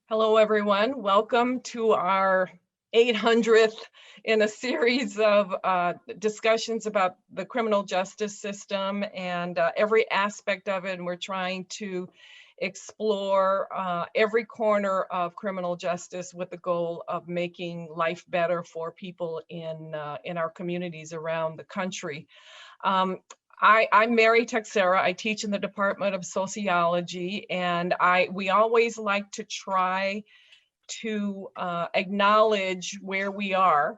Hello, everyone. Welcome to our 800th in a series of discussions about the criminal justice system and every aspect of it. And we're trying to explore every corner of criminal justice with the goal of making life better for people in our communities around the country. I'm Mary Texera. I teach in the Department of Sociology, and we always like to try to acknowledge where we are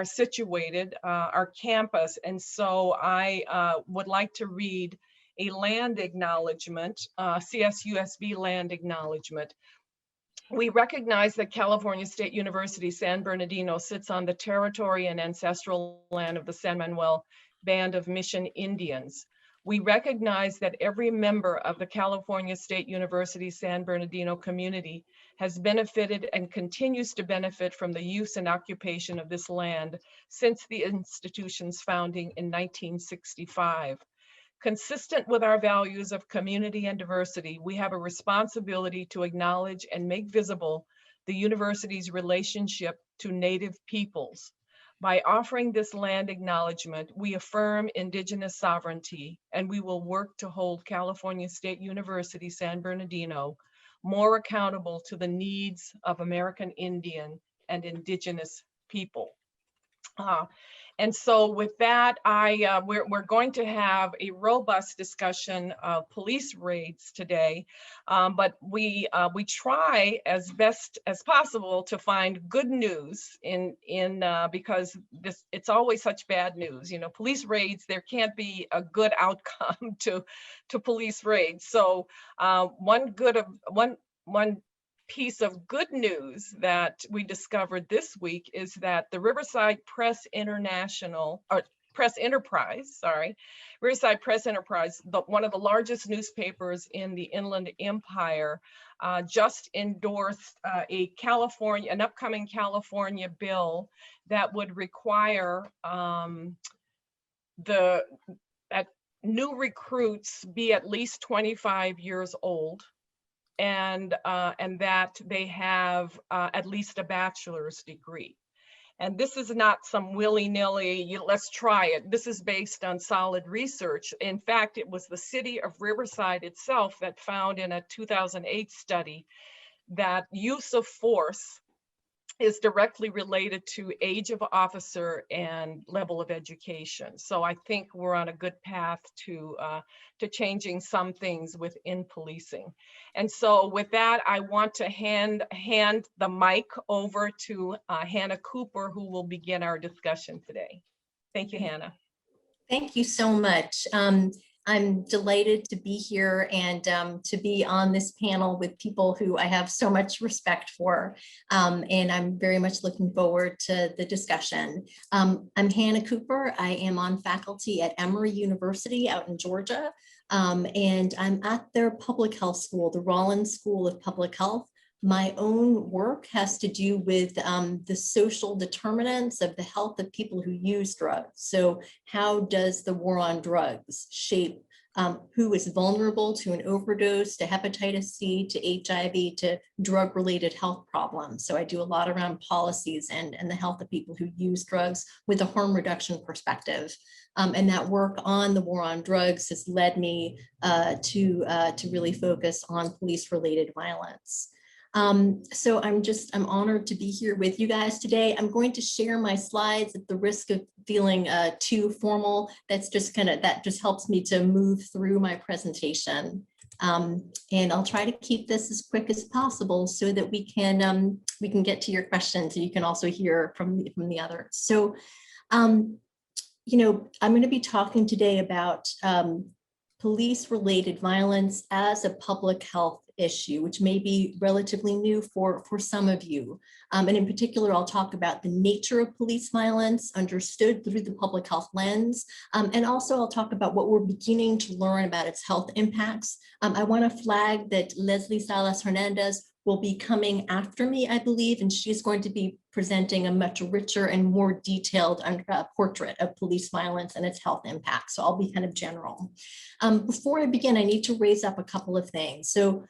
situated, our campus. And so I would like to read a land acknowledgement, CSUSB land acknowledgement. We recognize that California State University, San Bernardino sits on the territory and ancestral land of the San Manuel Band of Mission Indians. We recognize that every member of the California State University San Bernardino community has benefited and continues to benefit from the use and occupation of this land since the institution's founding in 1965. Consistent with our values of community and diversity, we have a responsibility to acknowledge and make visible the university's relationship to Native peoples. By offering this land acknowledgement, we affirm Indigenous sovereignty, and we will work to hold California State University, San Bernardino, more accountable to the needs of American Indian and Indigenous people. And so with that, we're going to have a robust discussion of police raids today, but we try as best as possible to find good news because it's always such bad news. You know, police raids, there can't be a good outcome to police raids. So one piece of good news that we discovered this week is that the Riverside Press Enterprise, one of the largest newspapers in the Inland Empire, just endorsed an upcoming California bill that would require that new recruits be at least 25 years old, and that they have at least a bachelor's degree. And this is not some willy-nilly, let's try it. This is based on solid research. In fact, it was the city of Riverside itself that found in a 2008 study that use of force is directly related to age of officer and level of education. So I think we're on a good path to changing some things within policing. And so with that, I want to hand the mic over to Hannah Cooper, who will begin our discussion today. Thank you, Hannah. Thank you so much. I'm delighted to be here and to be on this panel with people who I have so much respect for. And I'm very much looking forward to the discussion. I'm Hannah Cooper. I am on faculty at Emory University out in Georgia. And I'm at their public health school, the Rollins School of Public Health. My own work has to do with the social determinants of the health of people who use drugs. So how does the war on drugs shape who is vulnerable to an overdose, to hepatitis C, to HIV, to drug-related health problems? So I do a lot around policies and the health of people who use drugs with a harm reduction perspective. And that work on the war on drugs has led me to really focus on police-related violence. So I'm honored to be here with you guys today. I'm going to share my slides at the risk of feeling too formal. That just helps me to move through my presentation. And I'll try to keep this as quick as possible so that we can get to your questions and you can also hear from the others. So, you know, I'm going to be talking today about police-related violence as a public health issue, which may be relatively new for some of you. And in particular, I'll talk about the nature of police violence understood through the public health lens. And also I'll talk about what we're beginning to learn about its health impacts. I want to flag that Leslie Salas Hernandez will be coming after me, I believe, and she's going to be presenting a much richer and more detailed portrait of police violence and its health impacts. So I'll be kind of general. Before I begin, I need to raise up a couple of things. So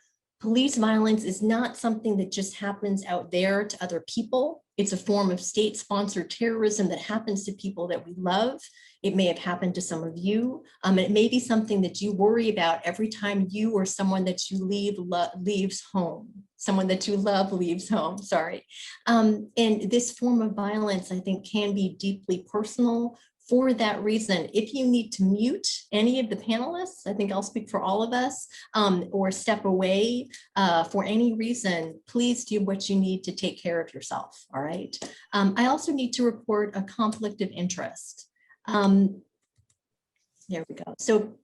Police violence is not something that just happens out there to other people. It's a form of state-sponsored terrorism that happens to people that we love. It may have happened to some of you. It may be something that you worry about every time you or someone that you leaves home. Someone that you love leaves home, sorry. And this form of violence, I think, can be deeply personal. For that reason, if you need to mute any of the panelists, I think I'll speak for all of us, or step away for any reason, please do what you need to take care of yourself, all right? I also need to report a conflict of interest. There we go. So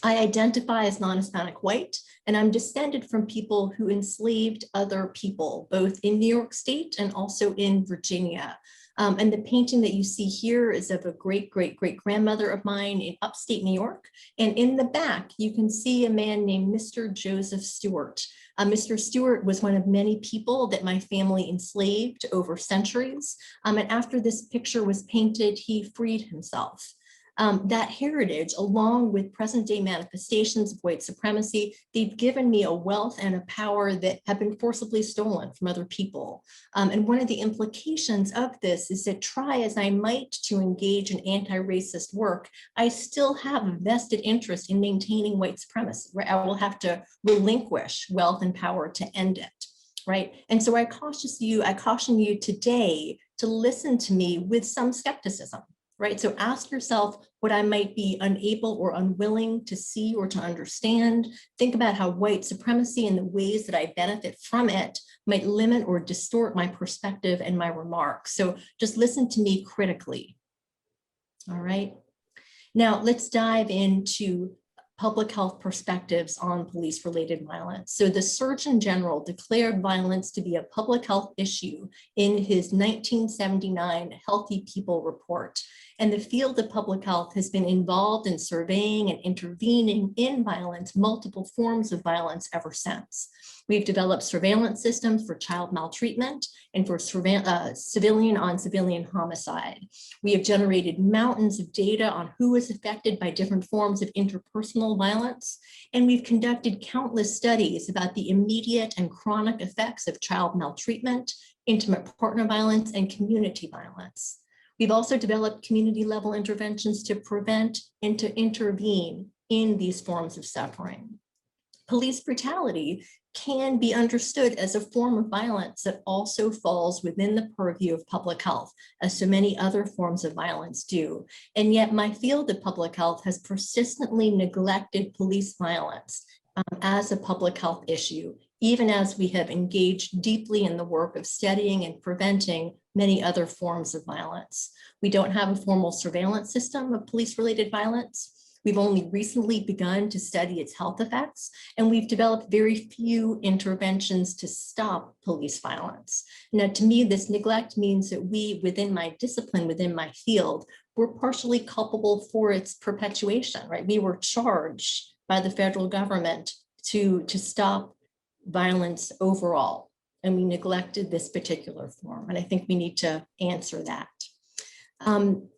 I identify as non-Hispanic white, and I'm descended from people who enslaved other people, both in New York State and also in Virginia. And the painting that you see here is of a great-great-great-grandmother of mine in upstate New York. And in the back, you can see a man named Mr. Joseph Stewart. Mr. Stewart was one of many people that my family enslaved over centuries. And after this picture was painted, he freed himself. That heritage, along with present day manifestations of white supremacy, they've given me a wealth and a power that have been forcibly stolen from other people. And one of the implications of this is that try as I might to engage in anti-racist work, I still have a vested interest in maintaining white supremacy, right? I will have to relinquish wealth and power to end it, right? And so I caution you today to listen to me with some skepticism. Right? So ask yourself what I might be unable or unwilling to see or to understand. Think about how white supremacy and the ways that I benefit from it might limit or distort my perspective and my remarks. So just listen to me critically. All right. Now let's dive into public health perspectives on police-related violence. So the Surgeon General declared violence to be a public health issue in his 1979 Healthy People report. And the field of public health has been involved in surveying and intervening in violence, multiple forms of violence ever since. We've developed surveillance systems for child maltreatment and for civilian on civilian homicide. We have generated mountains of data on who is affected by different forms of interpersonal violence. And we've conducted countless studies about the immediate and chronic effects of child maltreatment, intimate partner violence, and community violence. We've also developed community level interventions to prevent and to intervene in these forms of suffering. Police brutality can be understood as a form of violence that also falls within the purview of public health, as so many other forms of violence do. And yet my field of public health has persistently neglected police violence as a public health issue, even as we have engaged deeply in the work of studying and preventing many other forms of violence. We don't have a formal surveillance system of police-related violence. We've only recently begun to study its health effects, and we've developed very few interventions to stop police violence. Now, to me, this neglect means that we, within my discipline, within my field, we're partially culpable for its perpetuation, right? We were charged by the federal government to stop violence overall, and we neglected this particular form, and I think we need to answer that.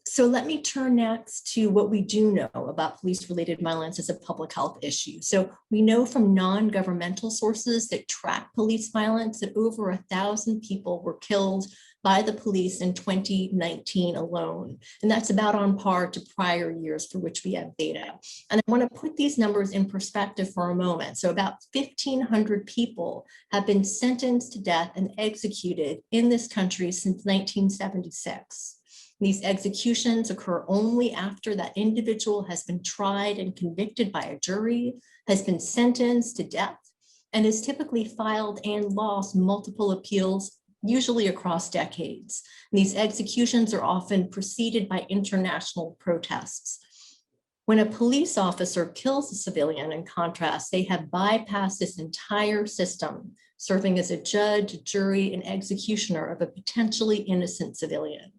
So let me turn next to what we do know about police-related violence as a public health issue. So we know from non-governmental sources that track police violence that over 1,000 people were killed by the police in 2019 alone. And that's about on par to prior years for which we have data. And I want to put these numbers in perspective for a moment. So about 1,500 people have been sentenced to death and executed in this country since 1976. These executions occur only after that individual has been tried and convicted by a jury, has been sentenced to death, and has typically filed and lost multiple appeals, usually across decades. And these executions are often preceded by international protests. When a police officer kills a civilian, in contrast, they have bypassed this entire system, serving as a judge, jury, and executioner of a potentially innocent civilian.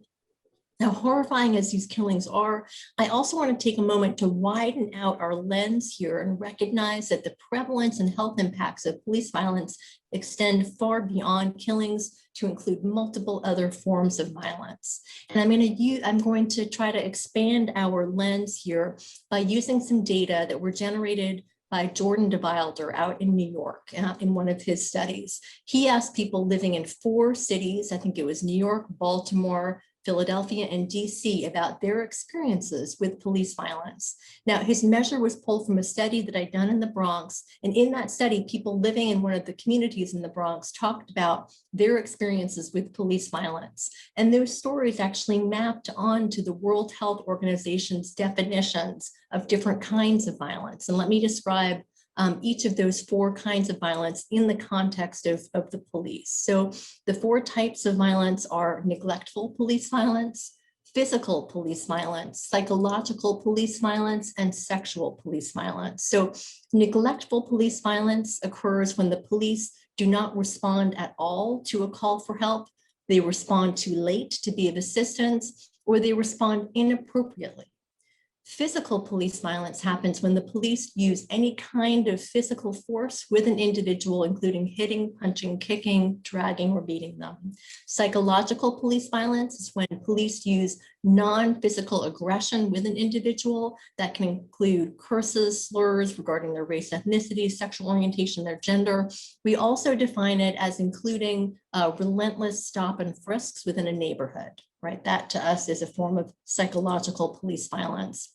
Now, horrifying as these killings are, I also want to take a moment to widen out our lens here and recognize that the prevalence and health impacts of police violence extend far beyond killings to include multiple other forms of violence. And I'm going to try to expand our lens here by using some data that were generated by Jordan DeWilder out in New York in one of his studies. He asked people living in 4 cities, I think it was New York, Baltimore, Philadelphia, and DC, about their experiences with police violence. Now, his measure was pulled from a study that I'd done in the Bronx. And in that study, people living in one of the communities in the Bronx talked about their experiences with police violence. And those stories actually mapped onto the World Health Organization's definitions of different kinds of violence. And let me describe each of those 4 kinds of violence in the context of the police. So the 4 types of violence are neglectful police violence, physical police violence, psychological police violence, and sexual police violence. So neglectful police violence occurs when the police do not respond at all to a call for help, they respond too late to be of assistance, or they respond inappropriately. Physical police violence happens when the police use any kind of physical force with an individual, including hitting, punching, kicking, dragging, or beating them. Psychological police violence is when police use non-physical aggression with an individual. That can include curses, slurs regarding their race, ethnicity, sexual orientation, their gender. We also define it as including relentless stop and frisks within a neighborhood, right? That to us is a form of psychological police violence.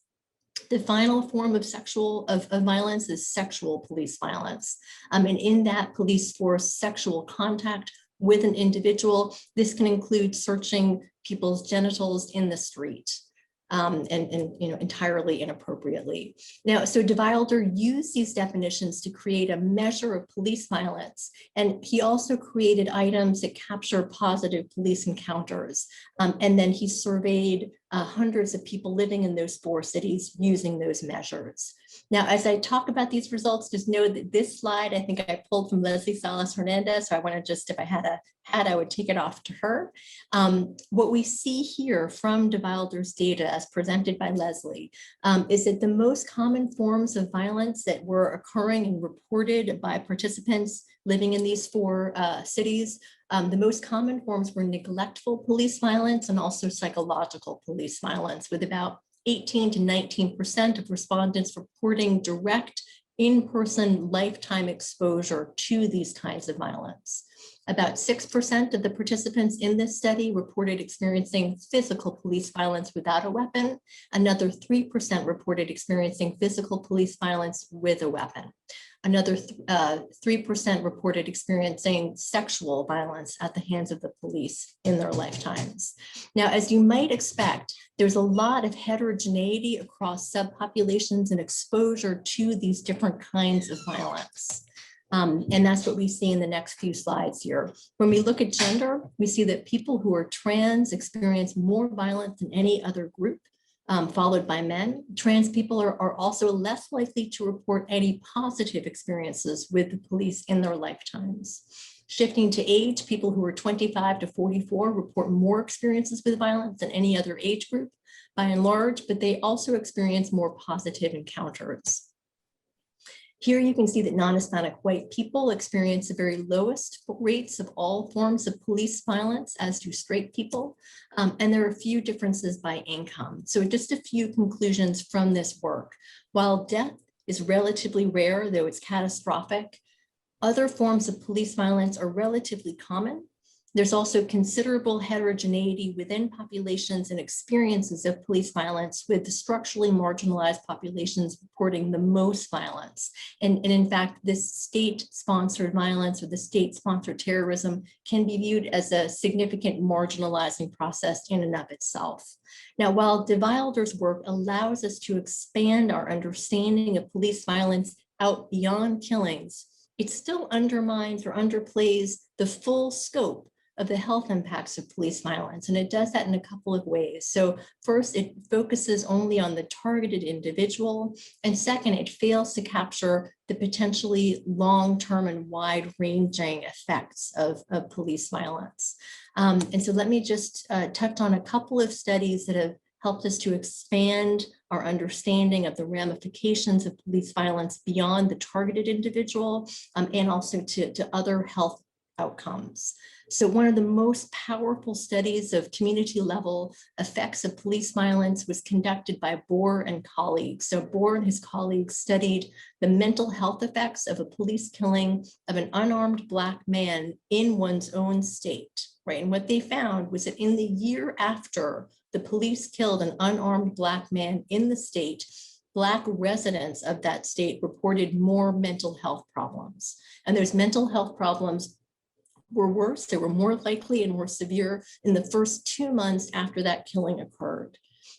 The final form of violence is sexual police violence. And in that, police force sexual contact with an individual. This can include searching people's genitals in the street. Entirely inappropriately. Now, so DeWilder used these definitions to create a measure of police violence, and he also created items that capture positive police encounters. And then he surveyed hundreds of people living in those 4 cities using those measures. Now, as I talk about these results, just know that this slide, I think I pulled from Leslie Salas Hernandez. So I want to just, if I had a hat, I would take it off to her. What we see here from DeWilder's data as presented by Leslie is that the most common forms of violence that were occurring and reported by participants living in these 4 cities, the most common forms were neglectful police violence and also psychological police violence, with about 18 to 19% of respondents reporting direct in-person lifetime exposure to these kinds of violence. About 6% of the participants in this study reported experiencing physical police violence without a weapon. Another 3% reported experiencing physical police violence with a weapon. Another 3% reported experiencing sexual violence at the hands of the police in their lifetimes. Now, as you might expect, there's a lot of heterogeneity across subpopulations and exposure to these different kinds of violence. And that's what we see in the next few slides here. When we look at gender, we see that people who are trans experience more violence than any other group, followed by men. Trans people are also less likely to report any positive experiences with the police in their lifetimes. Shifting to age, people who are 25 to 44 report more experiences with violence than any other age group by and large, but they also experience more positive encounters. Here you can see that non-Hispanic white people experience the very lowest rates of all forms of police violence, as do straight people. And there are a few differences by income. So just a few conclusions from this work. While death is relatively rare, though it's catastrophic, other forms of police violence are relatively common. There's also considerable heterogeneity within populations and experiences of police violence, with the structurally marginalized populations reporting the most violence. And in fact, this state-sponsored violence or the state-sponsored terrorism can be viewed as a significant marginalizing process in and of itself. Now, while DeWilder's work allows us to expand our understanding of police violence out beyond killings, it still undermines or underplays the full scope of the health impacts of police violence. And it does that in a couple of ways. So first, it focuses only on the targeted individual. And second, it fails to capture the potentially long-term and wide-ranging effects of police violence. And so let me just touch on a couple of studies that have helped us to expand our understanding of the ramifications of police violence beyond the targeted individual and also to other health outcomes. So one of the most powerful studies of community level effects of police violence was conducted by Bohr and colleagues. So Bohr and his colleagues studied the mental health effects of a police killing of an unarmed Black man in one's own state, right? And what they found was that in the year after the police killed an unarmed Black man in the state, Black residents of that state reported more mental health problems. And those mental health problems were worse, they were more likely and more severe in the first 2 months after that killing occurred.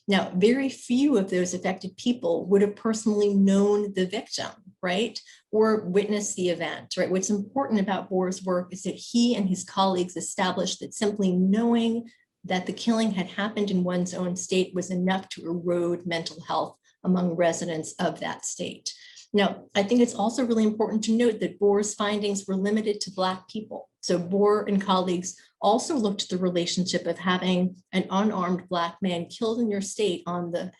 Now, very few of those affected people would have personally known the victim, right? Or witnessed the event, right? What's important about Bohr's work is that he and his colleagues established that simply knowing that the killing had happened in one's own state was enough to erode mental health among residents of that state. Now, I think it's also really important to note that Bohr's findings were limited to Black people. So Bohr and colleagues also looked at the relationship of having an unarmed Black man killed in your state on the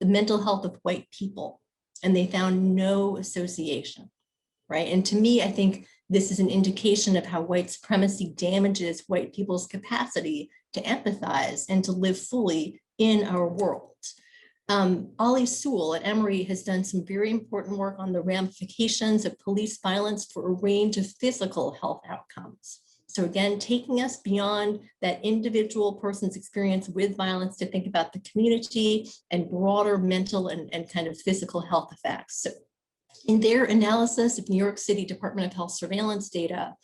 mental health of white people. And they found no association, right? And to me, I think this is an indication of how white supremacy damages white people's capacity to empathize and to live fully in our world. Ollie Sewell at Emory has done some very important work on the ramifications of police violence for a range of physical health outcomes. So again, taking us beyond that individual person's experience with violence to think about the community and broader mental and kind of physical health effects. So in their analysis of New York City Department of Health surveillance data,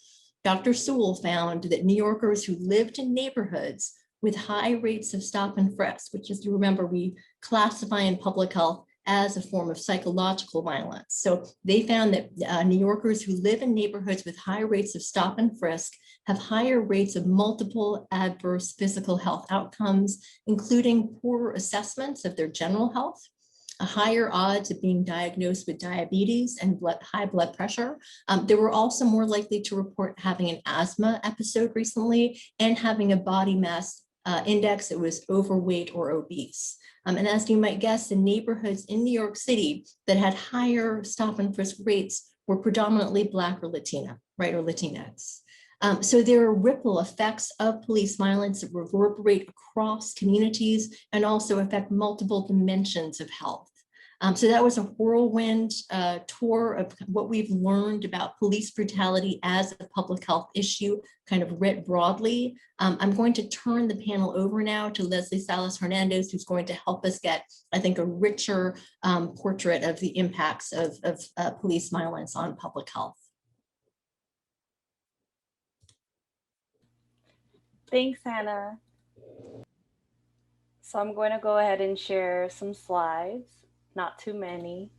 Dr. Sewell found that New Yorkers who lived in neighborhoods with high rates of stop and frisk, which is, you remember, we classify in public health as a form of psychological violence. So they found that New Yorkers who live in neighborhoods with high rates of stop and frisk have higher rates of multiple adverse physical health outcomes, including poorer assessments of their general health, a higher odds of being diagnosed with diabetes and high blood pressure. They were also more likely to report having an asthma episode recently and having a body mass index that was overweight or obese. And as you might guess, the neighborhoods in New York City that had higher stop and frisk rates were predominantly Black or Latina, right, or Latinx. So there are ripple effects of police violence that reverberate across communities and also affect multiple dimensions of health. So that was a whirlwind tour of what we've learned about police brutality as a public health issue, kind of writ broadly. I'm going to turn the panel over now to Leslie Salas Hernandez, who's going to help us get, I think, a richer portrait of the impacts of police violence on public health. Thanks, Hannah. So I'm going to go ahead and share some slides, not too many.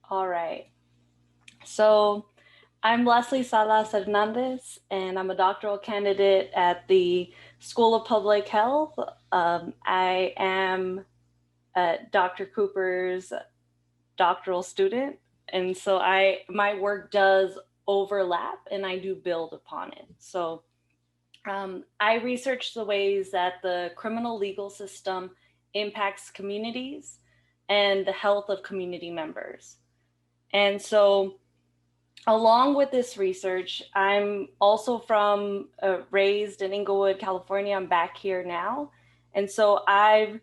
All right. So I'm Leslie Salas Hernandez, and I'm a doctoral candidate at the School of Public Health. I am Dr. Cooper's doctoral student, and so my work does overlap and I do build upon it. So I research the ways that the criminal legal system impacts communities and the health of community members. And so along with this research, I'm also raised in Inglewood, California. I'm back here now. And so and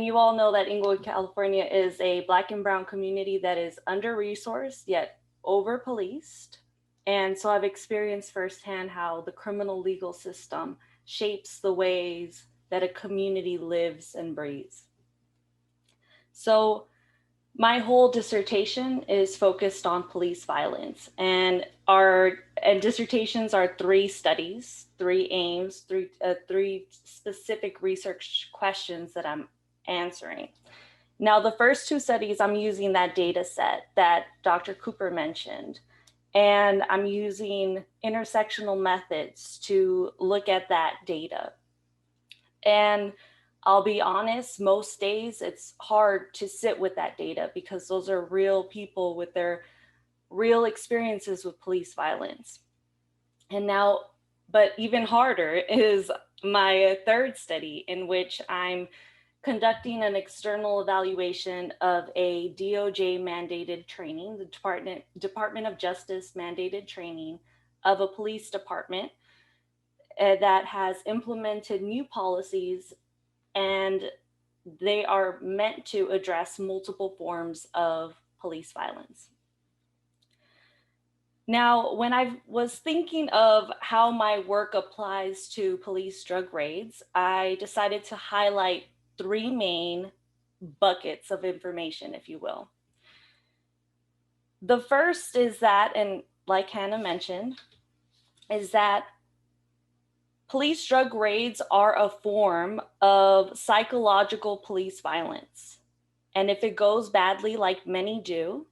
you all know that Inglewood, California is a Black and brown community that is under-resourced yet over-policed. And so I've experienced firsthand how the criminal legal system shapes the ways that a community lives and breathes. So my whole dissertation is focused on police violence, and dissertations are 3 studies, 3 aims, 3 specific research questions that I'm answering. Now, the first 2 studies, I'm using that data set that Dr. Cooper mentioned, and I'm using intersectional methods to look at that data. And I'll be honest, most days it's hard to sit with that data because those are real people with their real experiences with police violence. And now, but even harder is my 3rd study, in which I'm conducting an external evaluation of a DOJ mandated training, the Department of Justice mandated training of a police department that has implemented new policies, and they are meant to address multiple forms of police violence. Now, when I was thinking of how my work applies to police drug raids, I decided to highlight three main buckets of information, if you will. The first is that, and like Hannah mentioned, is that police drug raids are a form of psychological police violence. And if it goes badly, like many do,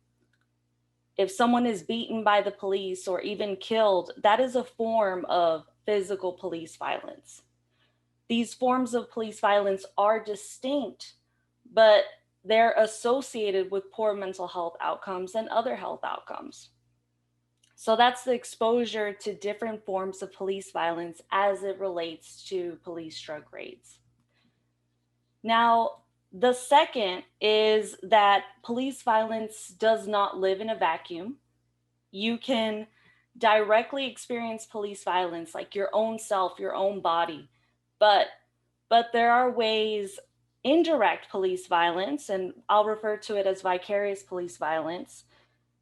if someone is beaten by the police or even killed, that is a form of physical police violence. These forms of police violence are distinct, but they're associated with poor mental health outcomes and other health outcomes. So that's the exposure to different forms of police violence as it relates to police drug raids. Now, the second is that police violence does not live in a vacuum. You can directly experience police violence, like your own self, your own body, but there are ways indirect police violence, and I'll refer to it as vicarious police violence,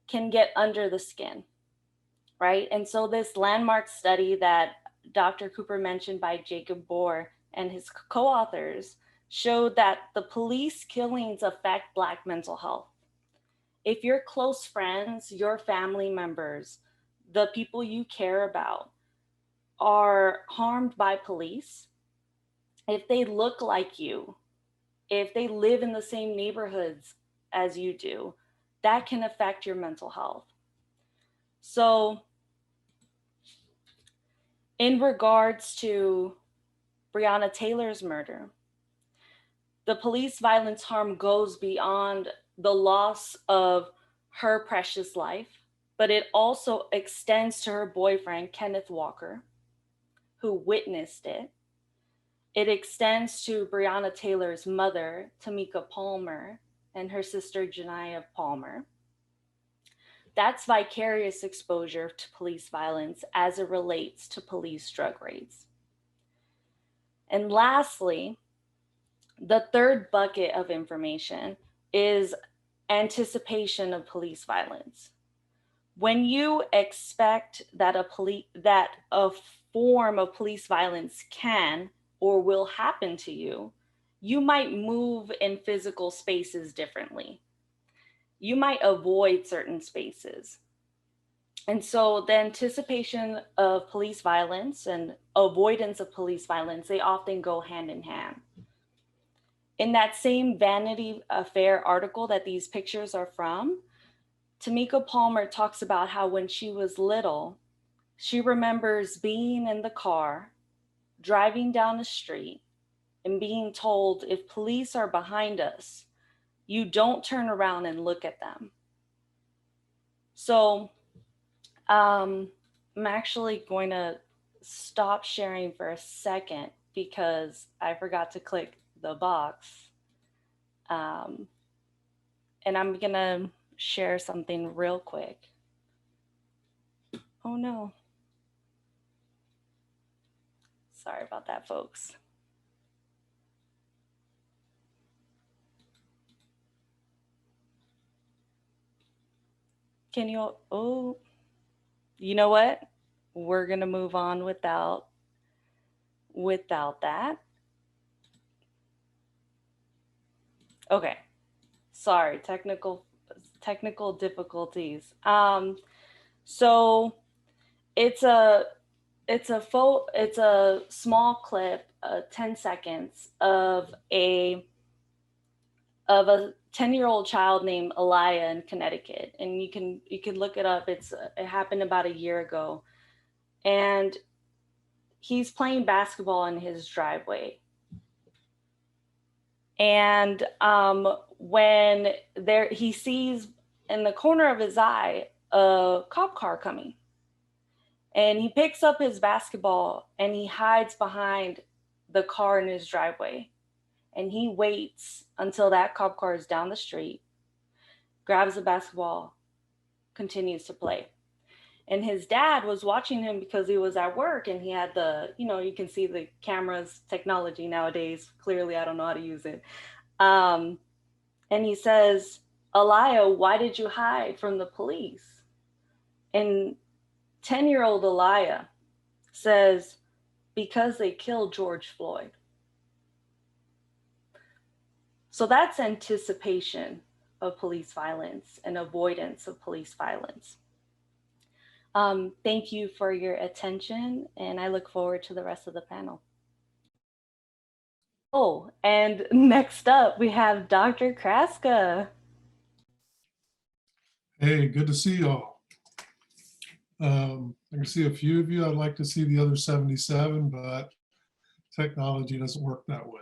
can get under the skin, right? And so this landmark study that Dr. Cooper mentioned by Jacob Bohr and his co-authors showed that the police killings affect Black mental health. If your close friends, your family members, the people you care about are harmed by police, if they look like you, if they live in the same neighborhoods as you do, that can affect your mental health. So in regards to Breonna Taylor's murder, the police violence harm goes beyond the loss of her precious life, but it also extends to her boyfriend, Kenneth Walker, who witnessed it. It extends to Breonna Taylor's mother, Tamika Palmer, and her sister, Janiyah Palmer. That's vicarious exposure to police violence as it relates to police drug raids. And lastly, the third bucket of information is anticipation of police violence. When you expect that a form of police violence can or will happen to you, you might move in physical spaces differently. You might avoid certain spaces. And so the anticipation of police violence and avoidance of police violence, they often go hand in hand. In that same Vanity Fair article that these pictures are from, Tamika Palmer talks about how when she was little, she remembers being in the car, driving down the street, and being told, if police are behind us, you don't turn around and look at them. So I'm actually going to stop sharing for a second because I forgot to click the box. And I'm going to share something real quick. Oh no. Sorry about that, folks. Can you, oh, you know what? We're going to move on without that. Okay. Sorry, technical difficulties. So it's a small clip, 10 seconds of a 10-year-old child named Elia in Connecticut, and you can look it up. It happened about a year ago, and he's playing basketball in his driveway. And when he sees in the corner of his eye a cop car coming, and he picks up his basketball and he hides behind the car in his driveway. and he waits until that cop car is down the street, grabs a basketball, continues to play. And his dad was watching him because he was at work, and he had the, you can see the cameras technology nowadays. Clearly, I don't know how to use it. And he says, "Elia, why did you hide from the police?" And 10-year-old Elia says, "Because they killed George Floyd." So that's anticipation of police violence and avoidance of police violence. Thank you for your attention, and I look forward to the rest of the panel. Oh, and next up we have Dr. Kraska. Hey, good to see y'all. I can see a few of you. I'd like to see the other 77, but technology doesn't work that way.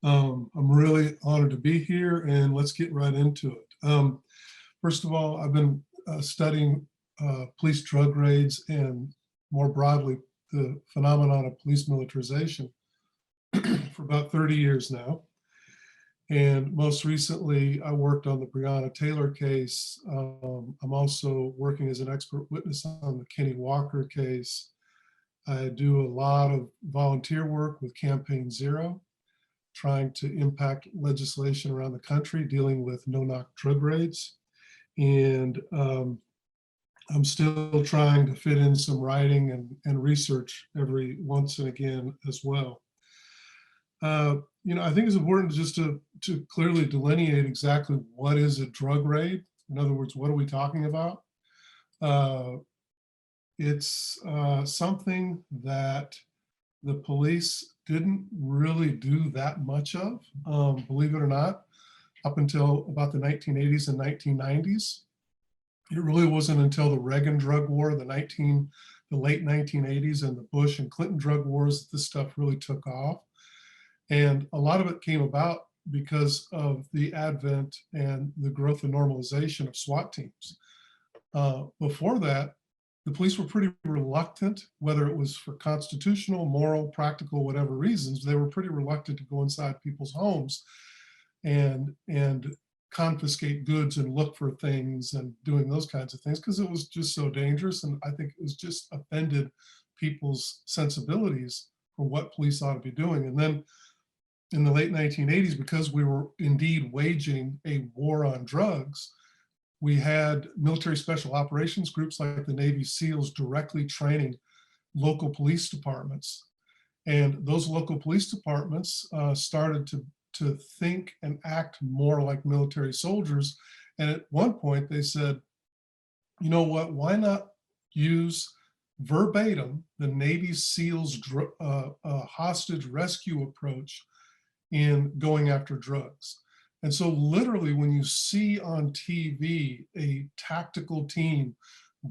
I'm really honored to be here, and let's get right into it. First of all, I've been studying police drug raids and more broadly the phenomenon of police militarization for about 30 years now. And most recently, I worked on the Breonna Taylor case. I'm also working as an expert witness on the Kenny Walker case. I do a lot of volunteer work with Campaign Zero, trying to impact legislation around the country dealing with no-knock drug raids. And I'm still trying to fit in some writing and research every once and again as well. I think it's important just to clearly delineate exactly what is a drug raid. In other words, what are we talking about? It's something that the police didn't really do that much of, believe it or not, up until about the 1980s and 1990s. It really wasn't until the Reagan drug war, the late 1980s, and the Bush and Clinton drug wars that this stuff really took off. And a lot of it came about because of the advent and the growth and normalization of SWAT teams. Before that, the police were pretty reluctant, whether it was for constitutional, moral, practical, whatever reasons, they were pretty reluctant to go inside people's homes and confiscate goods and look for things and doing those kinds of things, because it was just so dangerous. And I think it was just offended people's sensibilities for what police ought to be doing. And then in the late 1980s, because we were indeed waging a war on drugs, we had military special operations groups like the Navy SEALs directly training local police departments. And those local police departments started to think and act more like military soldiers. And at one point they said, you know what, why not use verbatim the Navy SEALs hostage rescue approach in going after drugs. And so literally when you see on TV a tactical team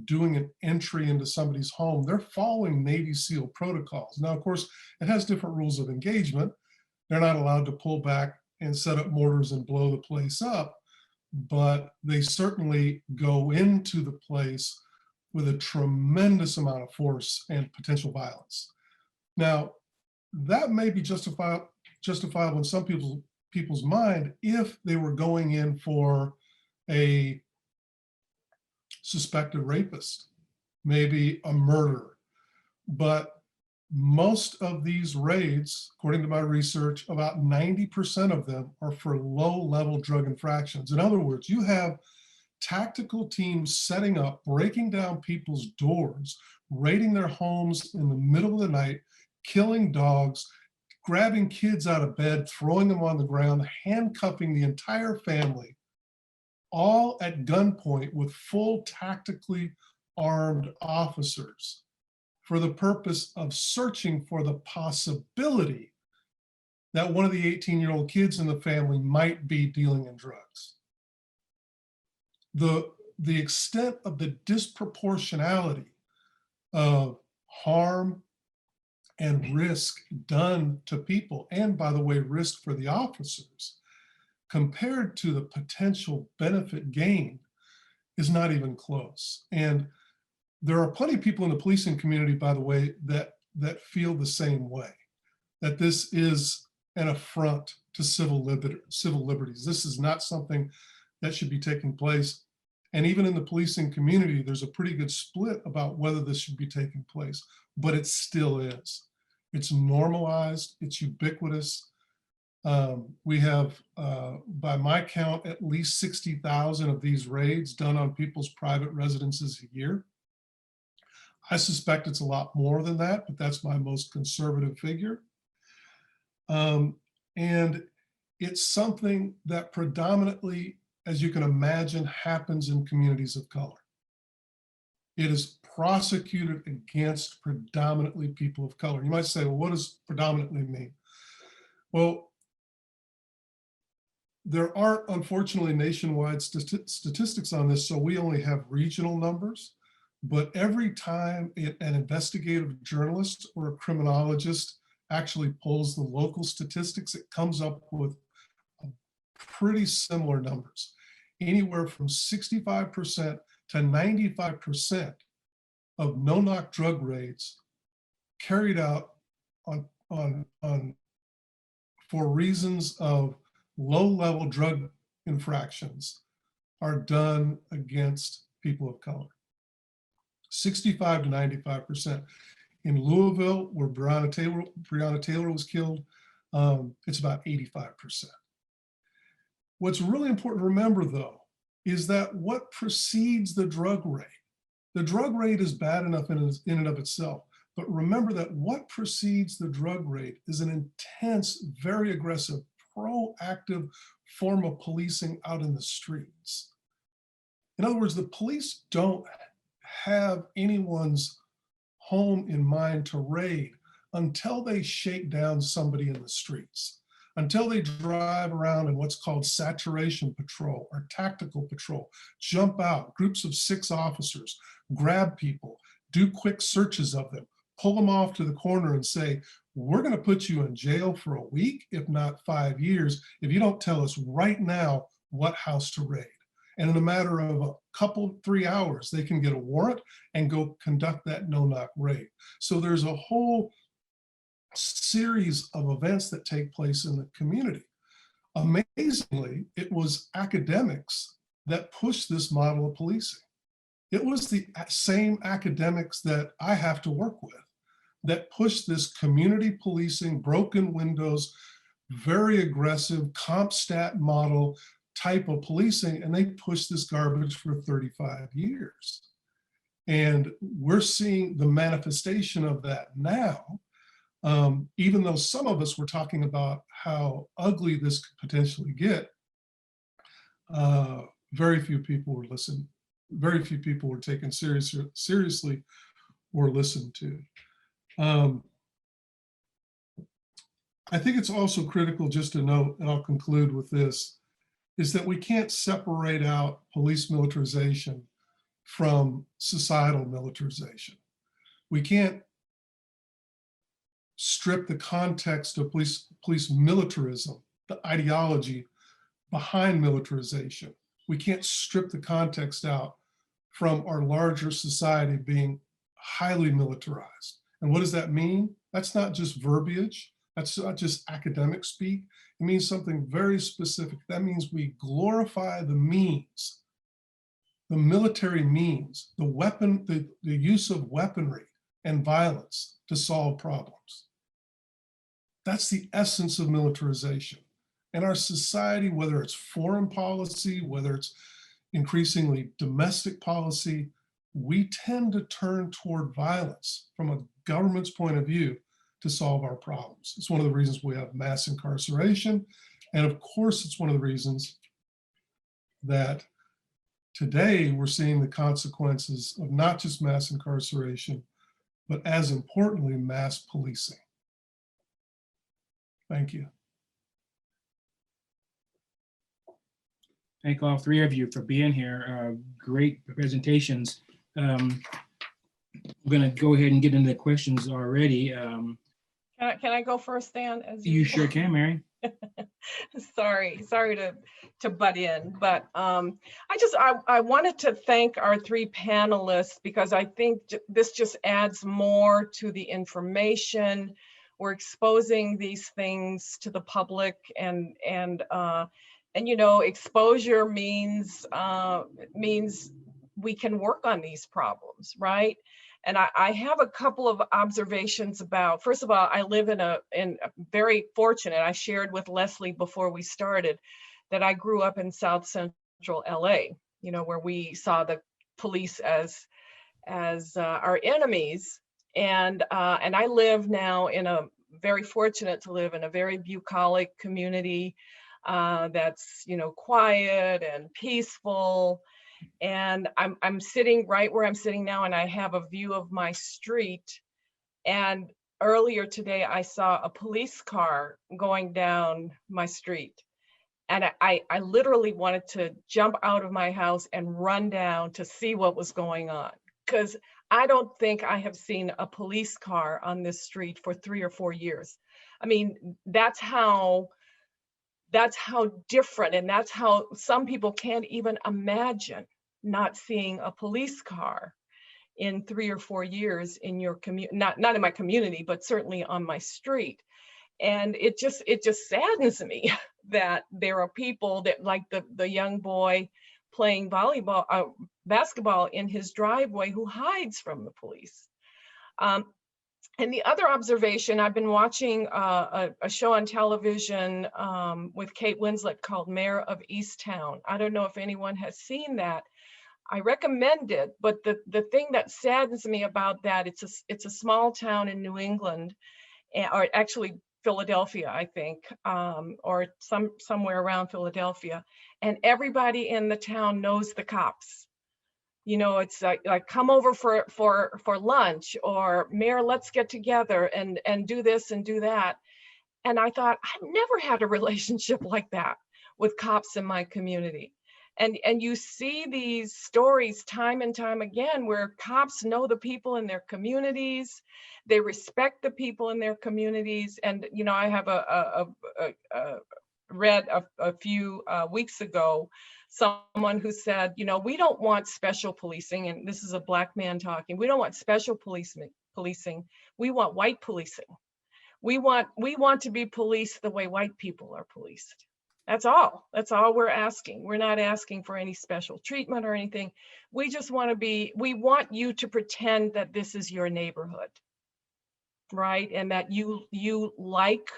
doing an entry into somebody's home, they're following Navy SEAL protocols. Now, of course, it has different rules of engagement. They're not allowed to pull back and set up mortars and blow the place up, but they certainly go into the place with a tremendous amount of force and potential violence. Now, that may be justifiable in some people's mind if they were going in for a suspected rapist, maybe a murderer. But most of these raids, according to my research, about 90% of them are for low-level drug infractions. In other words, you have tactical teams setting up, breaking down people's doors, raiding their homes in the middle of the night, killing dogs, grabbing kids out of bed, throwing them on the ground, handcuffing the entire family, all at gunpoint with full tactically armed officers for the purpose of searching for the possibility that one of the 18-year-old kids in the family might be dealing in drugs. The extent of the disproportionality of harm and risk done to people, and by the way, risk for the officers, compared to the potential benefit gained, is not even close. And there are plenty of people in the policing community, by the way, that feel the same way, that this is an affront to civil liberties. This is not something that should be taking place. And even in the policing community, there's a pretty good split about whether this should be taking place, but it still is. It's normalized, it's ubiquitous. We have, by my count, at least 60,000 of these raids done on people's private residences a year. I suspect it's a lot more than that, but that's my most conservative figure. And it's something that predominantly, as you can imagine, happens in communities of color. It is prosecuted against predominantly people of color. You might say, well, what does predominantly mean? Well, there aren't, unfortunately, nationwide statistics on this, so we only have regional numbers. But every time an investigative journalist or a criminologist actually pulls the local statistics, it comes up with pretty similar numbers. Anywhere from 65% to 95% of no-knock drug raids carried out for reasons of low-level drug infractions are done against people of color. 65 to 95%. In Louisville, where Breonna Taylor was killed, it's about 85%. What's really important to remember, though, is that what precedes the drug raid is bad enough in and of itself, but remember that what precedes the drug raid is an intense, very aggressive, proactive form of policing out in the streets. In other words, the police don't have anyone's home in mind to raid until they shake down somebody in the streets, until they drive around in what's called saturation patrol or tactical patrol, jump out, groups of 6 officers, grab people, do quick searches of them, pull them off to the corner and say, we're going to put you in jail for a week, if not 5 years, if you don't tell us right now what house to raid. And in a matter of a couple, 3 hours, they can get a warrant and go conduct that no-knock raid. So there's a whole series of events that take place in the community. Amazingly, it was academics that pushed this model of policing. It was the same academics that I have to work with that pushed this community policing, broken windows, very aggressive CompStat model type of policing, and they pushed this garbage for 35 years. And we're seeing the manifestation of that now, even though some of us were talking about how ugly this could potentially get. Very few people were listened. Very few people were taken seriously or listened to. I think it's also critical just to note, and I'll conclude with this, is that we can't separate out police militarization from societal militarization. We can't strip the context of police militarism, the ideology behind militarization. We can't strip the context out from our larger society being highly militarized. And what does that mean? That's not just verbiage. That's not just academic speak. It means something very specific. That means we glorify the means, the military means, the weapon, the use of weaponry and violence to solve problems. That's the essence of militarization. And our society, whether it's foreign policy, whether it's increasingly domestic policy, we tend to turn toward violence from a government's point of view to solve our problems. It's one of the reasons we have mass incarceration. And of course, it's one of the reasons that today we're seeing the consequences of not just mass incarceration, but as importantly, mass policing. Thank you. Thank all 3 of you for being here. Great presentations. We're going to go ahead and get into the questions already. Can I go first, Dan? You sure can, Mary. Sorry to butt in, but I wanted to thank our 3 panelists because I think this just adds more to the information. we're exposing these things to the public, and you know, exposure means we can work on these problems, right? And I have a couple of observations about, first of all, I live in a very fortunate, I shared with Leslie before we started, that I grew up in South Central LA, you know, where we saw the police as our enemies. And I live now very fortunate to live in a very bucolic community that's, you know, quiet and peaceful. And I'm sitting right where I'm sitting now, and I have a view of my street. And earlier today, I saw a police car going down my street. And I literally wanted to jump out of my house and run down to see what was going on, because I don't think I have seen a police car on this street for 3 or 4 years. I mean, that's how different, and that's how some people can't even imagine not seeing a police car in 3 or 4 years in your community, not in my community, but certainly on my street. And it just saddens me that there are people that, like the young boy playing basketball in his driveway, who hides from the police. And the other observation, I've been watching a show on television with Kate Winslet called Mayor of Easttown. I don't know if anyone has seen that. I recommend it, but the thing that saddens me about that, it's a small town in New England, or actually Philadelphia, I think, or somewhere around Philadelphia, and everybody in the town knows the cops. You know, it's like come over for lunch, or Mayor, let's get together and do this and do that. And I thought, I've never had a relationship like that with cops in my community. And you see these stories time and time again, where cops know the people in their communities, they respect the people in their communities. And, you know, I have read a few weeks ago, someone who said, you know, we don't want special policing, and this is a Black man talking, we don't want special policing, we want white policing. We want to be policed the way white people are policed. That's all we're asking. We're not asking for any special treatment or anything. We just we want you to pretend that this is your neighborhood, right? And that you like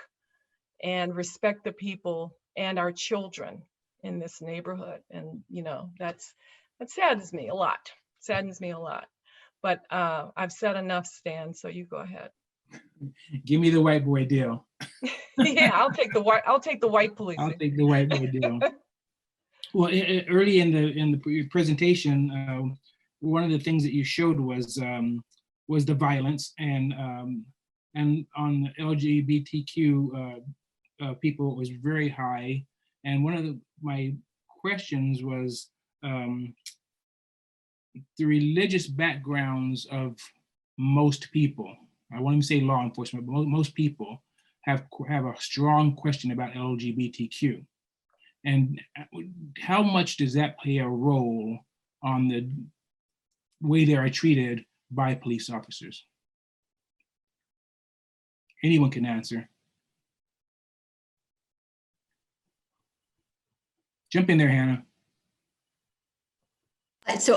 and respect the people and our children in this neighborhood. And, you know, that saddens me a lot, But I've said enough, Stan, so you go ahead. Give me the white boy deal. Yeah, I'll take the white policing. I'll take the white boy deal. Well, early in the presentation, one of the things that you showed was the violence, and on LGBTQ people, it was very high. And one of my questions was the religious backgrounds of most people. I won't even say law enforcement, but most people have a strong question about LGBTQ. And how much does that play a role on the way they are treated by police officers? Anyone can answer. Jump in there, Hannah. So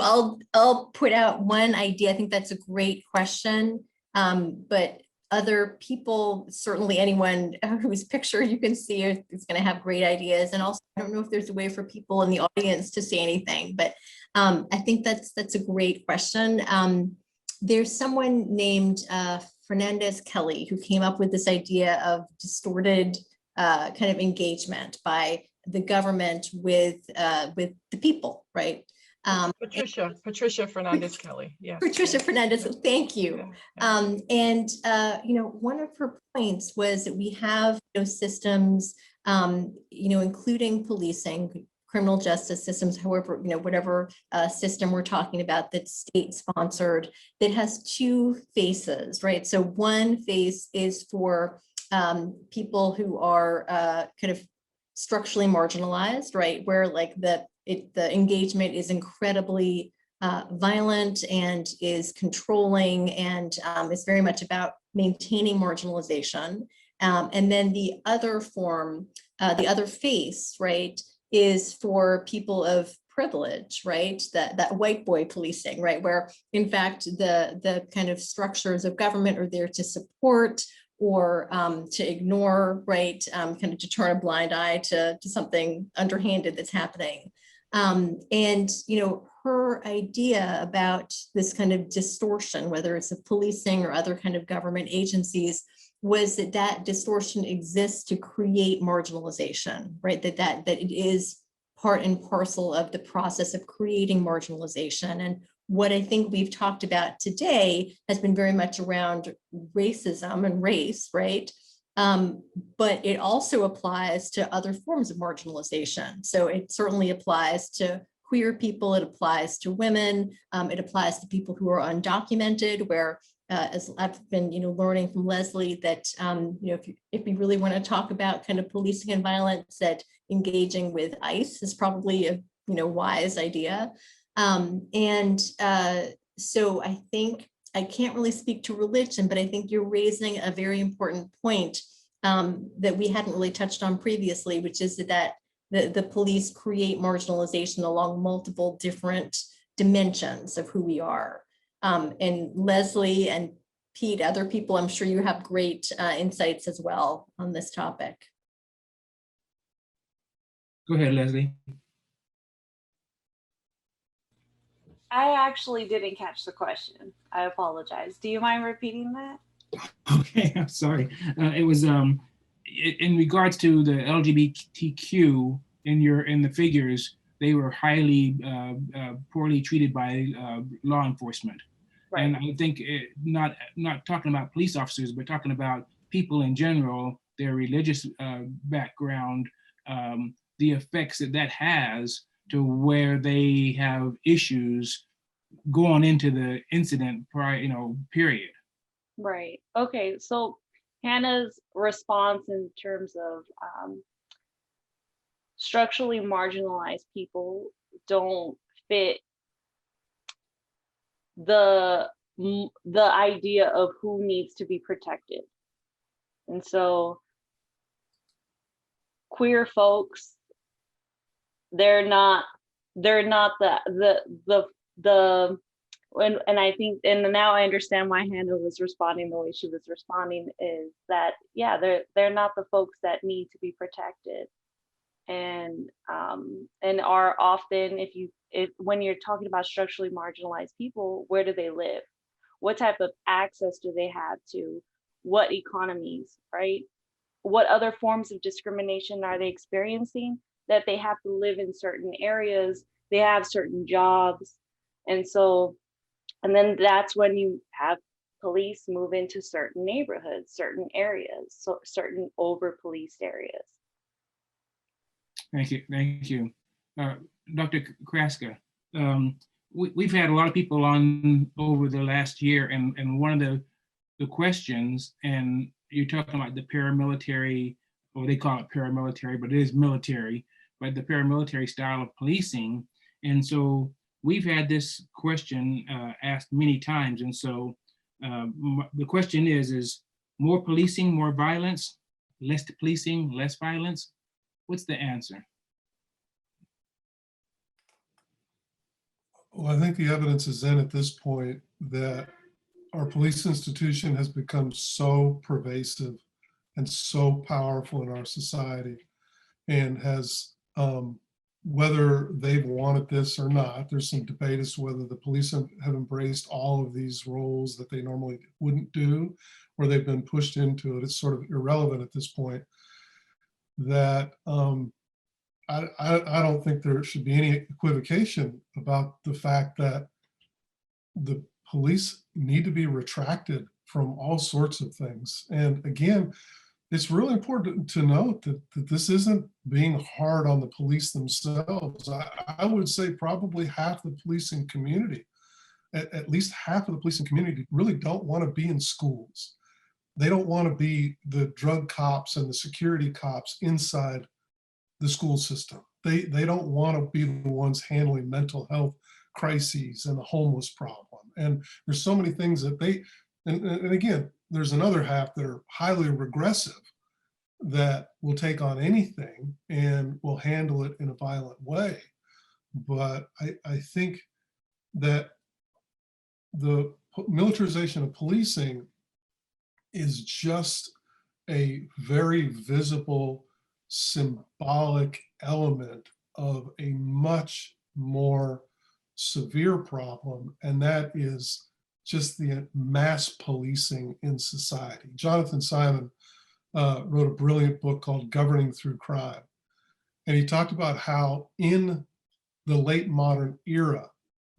I'll put out one idea. I think that's a great question. But other people, certainly anyone whose picture you can see is going to have great ideas. And also, I don't know if there's a way for people in the audience to say anything, but I think that's a great question. There's someone named Fernandez Kelly who came up with this idea of distorted kind of engagement by the government with the people, right? Patricia Fernandez Kelly. Yeah. Patricia Fernandez, thank you. And you know, one of her points was that we have systems, you know, including policing, criminal justice systems, however, you know, whatever system we're talking about that's state sponsored, that has two faces, right? So one face is for people who are kind of structurally marginalized, right? Where like the engagement is incredibly violent and is controlling and is very much about maintaining marginalization. And then the other form, the other face, right, is for people of privilege, right? That white boy policing, right? Where in fact, the kind of structures of government are there to support or to ignore, right? Kind of to turn a blind eye to something underhanded that's happening. And, you know, her idea about this kind of distortion, whether it's of policing or other kind of government agencies, was that distortion exists to create marginalization, right? That it is part and parcel of the process of creating marginalization. And what I think we've talked about today has been very much around racism and race, right? But it also applies to other forms of marginalization. So it certainly applies to queer people, it applies to women, it applies to people who are undocumented, where as I've been, you know, learning from Leslie that, you know, if we really want to talk about kind of policing and violence, that engaging with ICE is probably a, you know, wise idea. So I think I can't really speak to religion, but I think you're raising a very important point that we hadn't really touched on previously, which is that the police create marginalization along multiple different dimensions of who we are. And Leslie and Pete, other people, I'm sure you have great insights as well on this topic. Go ahead, Leslie. I actually didn't catch the question. I apologize. Do you mind repeating that? Okay, I'm sorry. It was in regards to the LGBTQ in the figures, they were highly poorly treated by law enforcement. Right. And I think not talking about police officers, but talking about people in general, their religious background, the effects that has to where they have issues going into the incident prior, you know, period. Right. Okay. So Hannah's response in terms of structurally marginalized people don't fit the idea of who needs to be protected. And so queer folks, they're not the and I think, and now I understand why Hannah was responding the way she was responding, is that, yeah, they're not the folks that need to be protected. And are often, when you're talking about structurally marginalized people, where do they live? What type of access do they have to what economies, right? What other forms of discrimination are they experiencing that they have to live in certain areas, they have certain jobs. And so, and then that's when you have police move into certain neighborhoods, certain areas, so certain over-policed areas. Thank you. Dr. Kraska, we've had a lot of people on over the last year, and one of the questions, and you're talking about the paramilitary, or they call it paramilitary, but it is military, but the paramilitary style of policing. And so we've had this question asked many times. And so the question is more policing, more violence, less policing, less violence? What's the answer? Well, I think the evidence is in at this point that our police institution has become so pervasive and so powerful in our society, and has, whether they've wanted this or not, there's some debate as to whether the police have embraced all of these roles that they normally wouldn't do, or they've been pushed into it. It's sort of irrelevant at this point. That I don't think there should be any equivocation about the fact that the police need to be retracted from all sorts of things. And again, it's really important to note that this isn't being hard on the police themselves. I would say probably half the policing community, at least half of the policing community, really don't want to be in schools. They don't want to be the drug cops and the security cops inside the school system. They don't want to be the ones handling mental health crises and the homeless problem. And there's so many things that and again, there's another half that are highly regressive that will take on anything and will handle it in a violent way. But I think that the militarization of policing is just a very visible, symbolic element of a much more severe problem, and that is just the mass policing in society. Jonathan Simon wrote a brilliant book called Governing Through Crime, and he talked about how in the late modern era,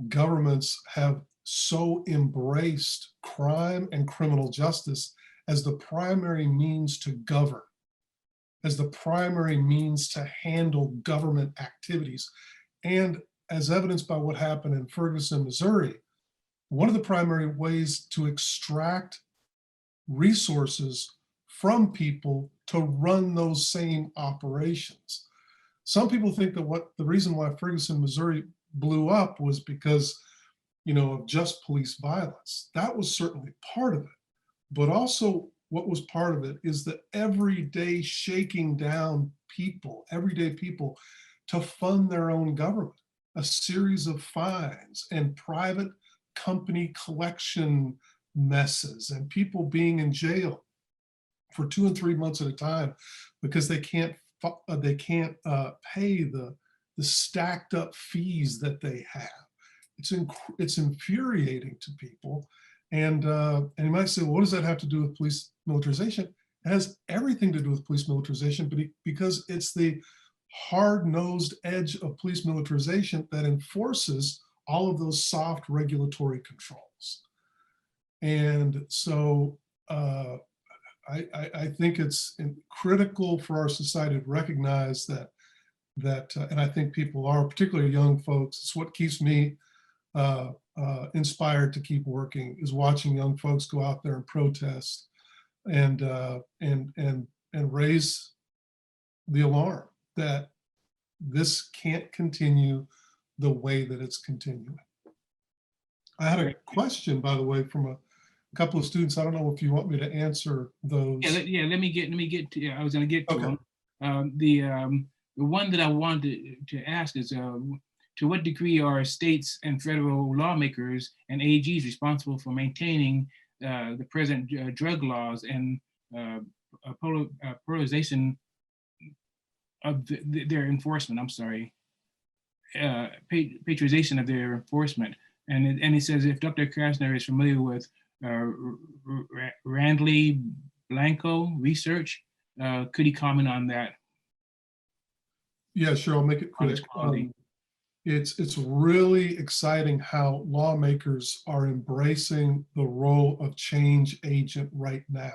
governments have so embraced crime and criminal justice as the primary means to govern, as the primary means to handle government activities. And as evidenced by what happened in Ferguson, Missouri, one of the primary ways to extract resources from people to run those same operations. Some people think that the reason why Ferguson, Missouri blew up was because, of just police violence. That was certainly part of it. But also what was part of it is the everyday shaking down people, everyday people, to fund their own government, a series of fines and private company collection messes and people being in jail for 2 and 3 months at a time because they can't pay the stacked up fees that they have. It's infuriating to people. And you might say, well, what does that have to do with police militarization? It has everything to do with police militarization, but because it's the hard-nosed edge of police militarization that enforces all of those soft regulatory controls. And so I think it's critical for our society to recognize that, and I think people are, particularly young folks, it's what keeps me inspired to keep working, is watching young folks go out there and protest and raise the alarm that this can't continue the way that it's continuing. I had a question, by the way, from a couple of students. I don't know if you want me to answer those. Yeah, let me get to. I was going to get to Okay. them. The one that I wanted to ask is, to what degree are states and federal lawmakers and AGs responsible for maintaining the present drug laws and polarization of their enforcement? I'm sorry, patriotisation of their enforcement. And it says, if Dr. Krasner is familiar with Randley Blanco research, could he comment on that? Yeah, sure, I'll make it quick. It's really exciting how lawmakers are embracing the role of change agent right now.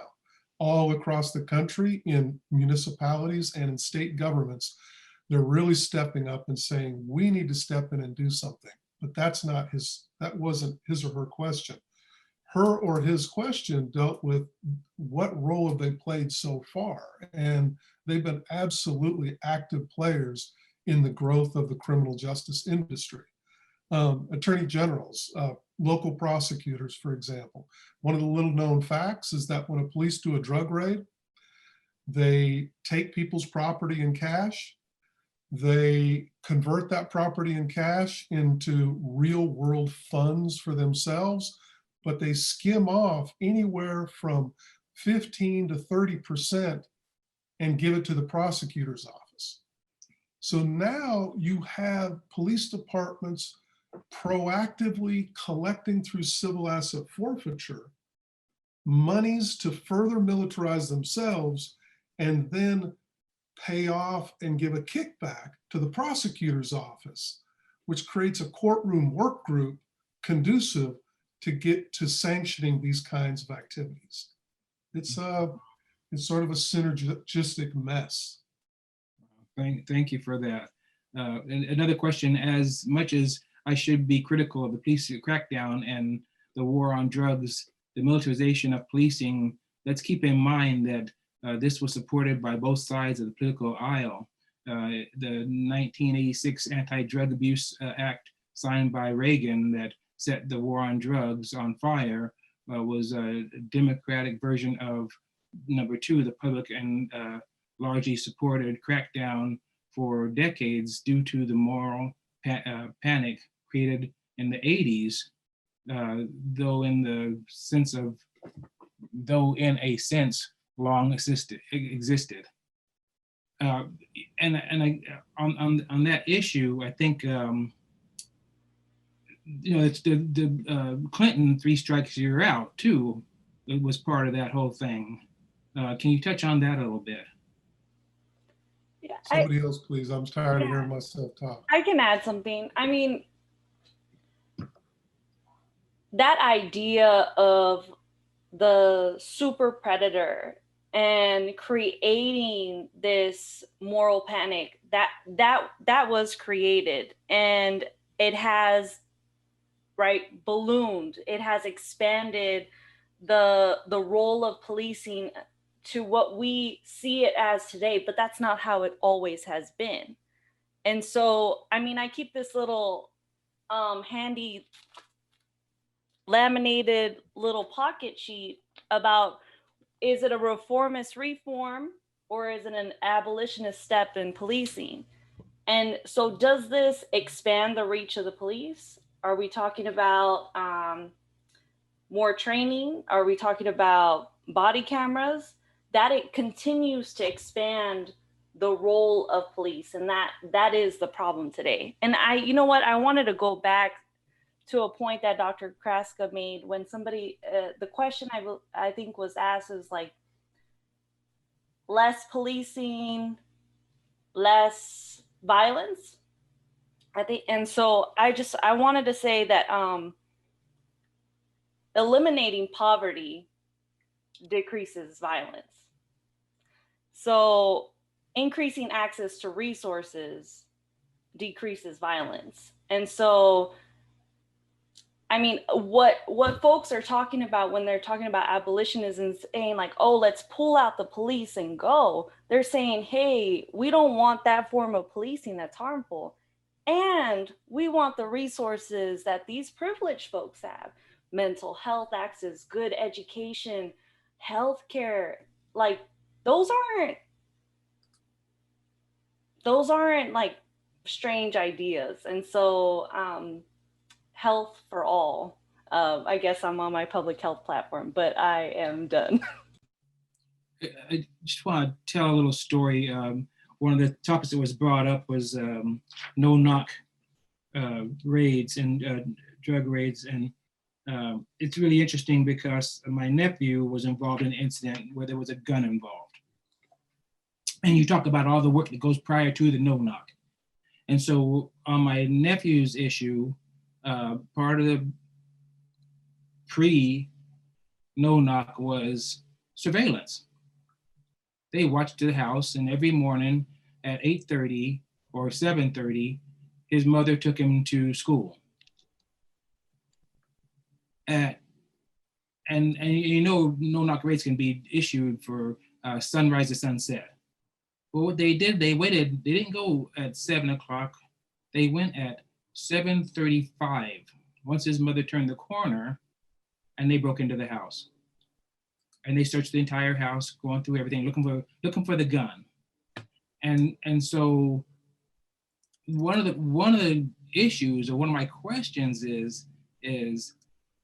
All across the country, in municipalities and in state governments, they're really stepping up and saying, we need to step in and do something. But that wasn't his or her question. Her or his question dealt with what role have they played so far? And they've been absolutely active players in the growth of the criminal justice industry. Attorney generals, local prosecutors, for example. One of the little known facts is that when police do a drug raid, they take people's property in cash, they convert that property in cash into real world funds for themselves, but they skim off anywhere from 15 to 30% and give it to the prosecutor's office. So now you have police departments proactively collecting through civil asset forfeiture monies to further militarize themselves and then pay off and give a kickback to the prosecutor's office, which creates a courtroom work group conducive to get to sanctioning these kinds of activities. It's sort of a synergistic mess. Thank you for that. And another question: as much as I should be critical of the police crackdown and the war on drugs, the militarization of policing, let's keep in mind that this was supported by both sides of the political aisle. The 1986 Anti-Drug Abuse Act signed by Reagan that set the war on drugs on fire was a Democratic version of number 2, the public and largely supported crackdown for decades due to the moral panic created in the 80s, though in a sense long existed. On that issue, I think it's the Clinton 3 strikes you're out too. It was part of that whole thing. Can you touch on that a little bit? Yeah, Somebody else, please. I'm tired of hearing myself talk. I can add something. I mean, that idea of the super predator and creating this moral panic, that was created, and it has ballooned. It has expanded the role of policing to what we see it as today, but that's not how it always has been. And so, I mean, I keep this little handy laminated little pocket sheet about, is it a reformist reform or is it an abolitionist step in policing? And so does this expand the reach of the police? Are we talking about more training? Are we talking about body cameras? That it continues to expand the role of police, and that is the problem today. And you know what, I wanted to go back to a point that Dr. Kraska made when somebody, the question I think was asked is like, less policing, less violence, I think. And so I wanted to say that eliminating poverty decreases violence. So increasing access to resources decreases violence. And so, I mean, what folks are talking about when they're talking about abolitionism, saying like, oh, let's pull out the police and go. They're saying, hey, we don't want that form of policing that's harmful. And we want the resources that these privileged folks have: mental health access, good education, healthcare. Like those aren't like strange ideas. And so health for all. I guess I'm on my public health platform, but I am done. I just want to tell a little story. One of the topics that was brought up was no-knock raids and drug raids. And it's really interesting because my nephew was involved in an incident where there was a gun involved. And you talk about all the work that goes prior to the no-knock. And so on my nephew's issue, part of the pre-no-knock was surveillance. They watched the house, and every morning at 8:30 or 7:30, his mother took him to school. And you know, no-knock raids can be issued for sunrise to sunset. But what they did, they waited. They didn't go at 7 o'clock. They went at 7:35. Once his mother turned the corner, and they broke into the house. And they searched the entire house, going through everything, looking for the gun. And so one of the issues, or one of my questions is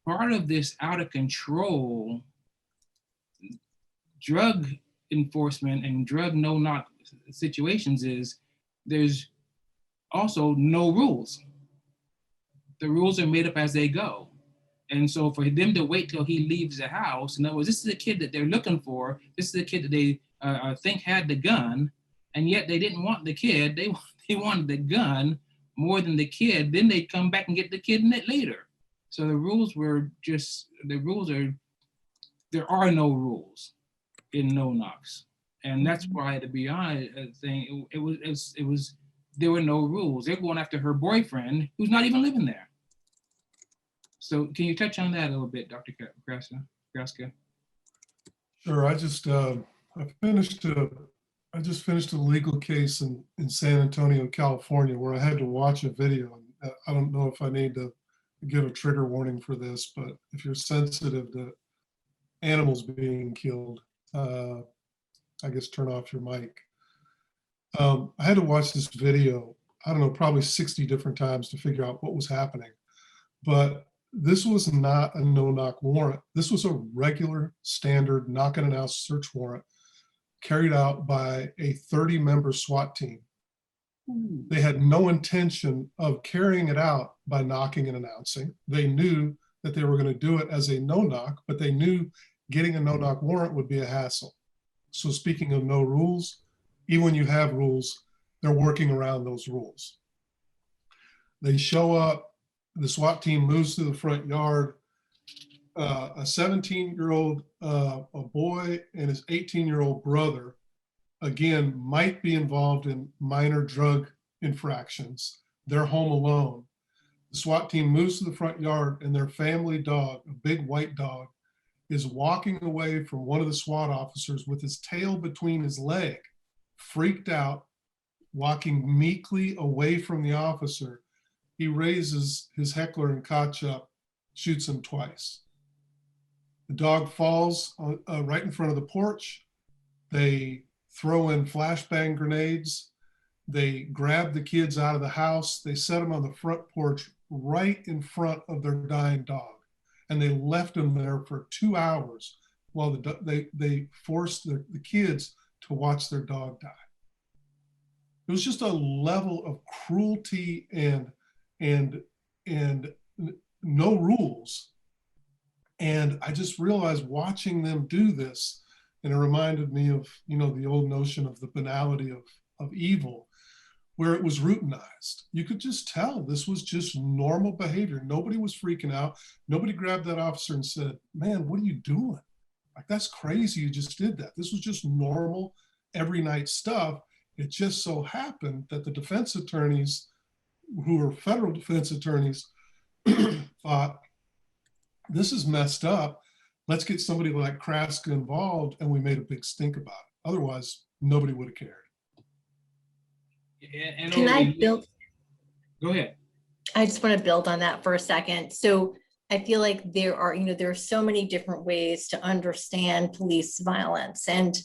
part of this out of control drug enforcement and drug no-knock situations is there's also no rules. The rules are made up as they go. And so for them to wait till he leaves the house, in other words, this is the kid that they're looking for, this is the kid that they think had the gun, and yet they didn't want the kid, they wanted the gun more than the kid, then they'd come back and get the kid later. So the rules were just, there are no rules in no-knocks. And that's why, to be honest, it was there were no rules. They're going after her boyfriend who's not even living there. So can you touch on that a little bit, Dr. Kraska? Sure. I just finished a legal case in San Antonio, California, where I had to watch a video. I don't know if I need to give a trigger warning for this, but if you're sensitive to animals being killed, I guess turn off your mic. I had to watch this video, I don't know, probably 60 different times to figure out what was happening. But this was not a no-knock warrant. This was a regular standard knock and announce search warrant carried out by a 30-member SWAT team. They had no intention of carrying it out by knocking and announcing. They knew that they were going to do it as a no-knock, but they knew getting a no-knock warrant would be a hassle. So speaking of no rules, even when you have rules, they're working around those rules. They show up, the SWAT team moves to the front yard. A 17-year-old, a boy and his 18-year-old brother, again, might be involved in minor drug infractions. They're home alone. The SWAT team moves to the front yard and their family dog, a big white dog, is walking away from one of the SWAT officers with his tail between his leg, freaked out, walking meekly away from the officer. He raises his heckler and koch up, shoots him twice. The dog falls right in front of the porch. They throw in flashbang grenades. They grab the kids out of the house. They set them on the front porch right in front of their dying dog. And they left them there for 2 hours while they forced the kids to watch their dog die. It was just a level of cruelty and no rules. And I just realized watching them do this, and it reminded me of, the old notion of the banality of evil, where it was routinized. You could just tell this was just normal behavior. Nobody was freaking out. Nobody grabbed that officer and said, "Man, what are you doing? Like, that's crazy, you just did that." This was just normal, every night stuff. It just so happened that the defense attorneys, who were federal defense attorneys, thought, this is messed up. Let's get somebody like Kraska involved, and we made a big stink about it. Otherwise, nobody would have cared. And Can I build? Go ahead. I just want to build on that for a second. So I feel like there are so many different ways to understand police violence. And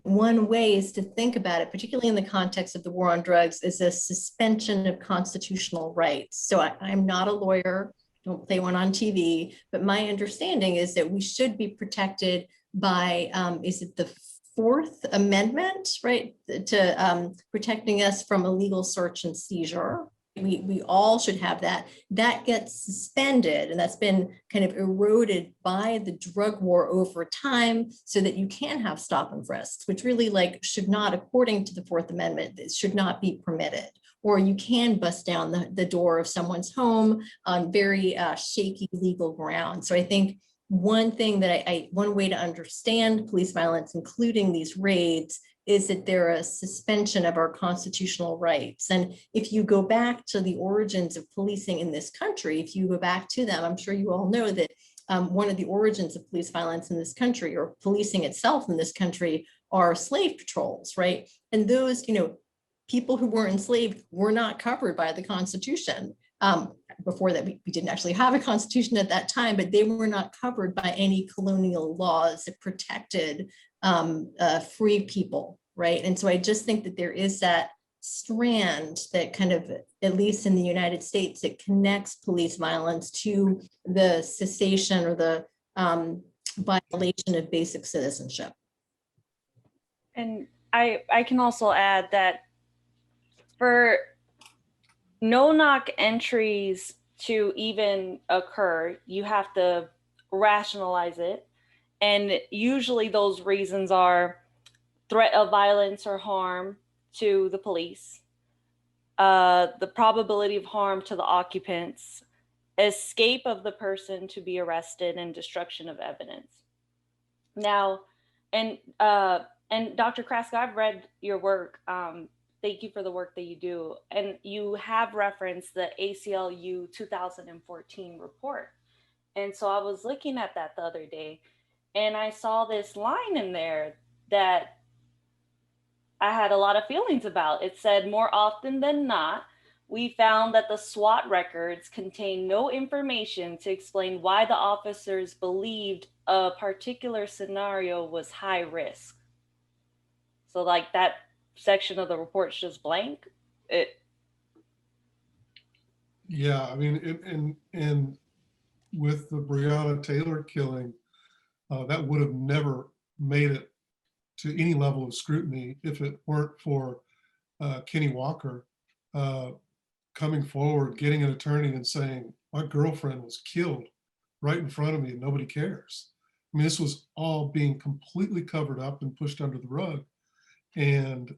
one way is to think about it, particularly in the context of the war on drugs, is a suspension of constitutional rights. So I'm not a lawyer, don't play one on TV, but my understanding is that we should be protected by, is it the Fourth Amendment, right? To protecting us from illegal search and seizure. We all should have that. That gets suspended, and that's been kind of eroded by the drug war over time, so that you can have stop and frisks, which really should not, according to the Fourth Amendment, it should not be permitted. Or you can bust down the door of someone's home on very shaky legal ground. So I think one thing that one way to understand police violence, including these raids, is that they're a suspension of our constitutional rights. And if you go back to the origins of policing in this country, if you go back to them, I'm sure you all know that one of the origins of police violence in this country, or policing itself in this country, are slave patrols, right? And those, people who were enslaved were not covered by the Constitution. Before that, we didn't actually have a constitution at that time, but they were not covered by any colonial laws that protected free people, right? And so I just think that there is that strand that kind of, at least in the United States, it connects police violence to the cessation or the violation of basic citizenship. And I can also add that for no-knock entries to even occur, you have to rationalize it. And usually those reasons are threat of violence or harm to the police, the probability of harm to the occupants, escape of the person to be arrested, and destruction of evidence. Now, and Dr. Kraska, I've read your work. Thank you for the work that you do. And you have referenced the ACLU 2014 report. And so I was looking at that the other day, and I saw this line in there that I had a lot of feelings about. It said, more often than not, We found that the SWAT records contain no information to explain why the officers believed a particular scenario was high risk. So like that section of the report's just blank. Yeah, I mean, and with the Breonna Taylor killing, that would have never made it to any level of scrutiny if it weren't for Kenny Walker coming forward, getting an attorney and saying, my girlfriend was killed right in front of me and nobody cares. I mean, this was all being completely covered up and pushed under the rug. And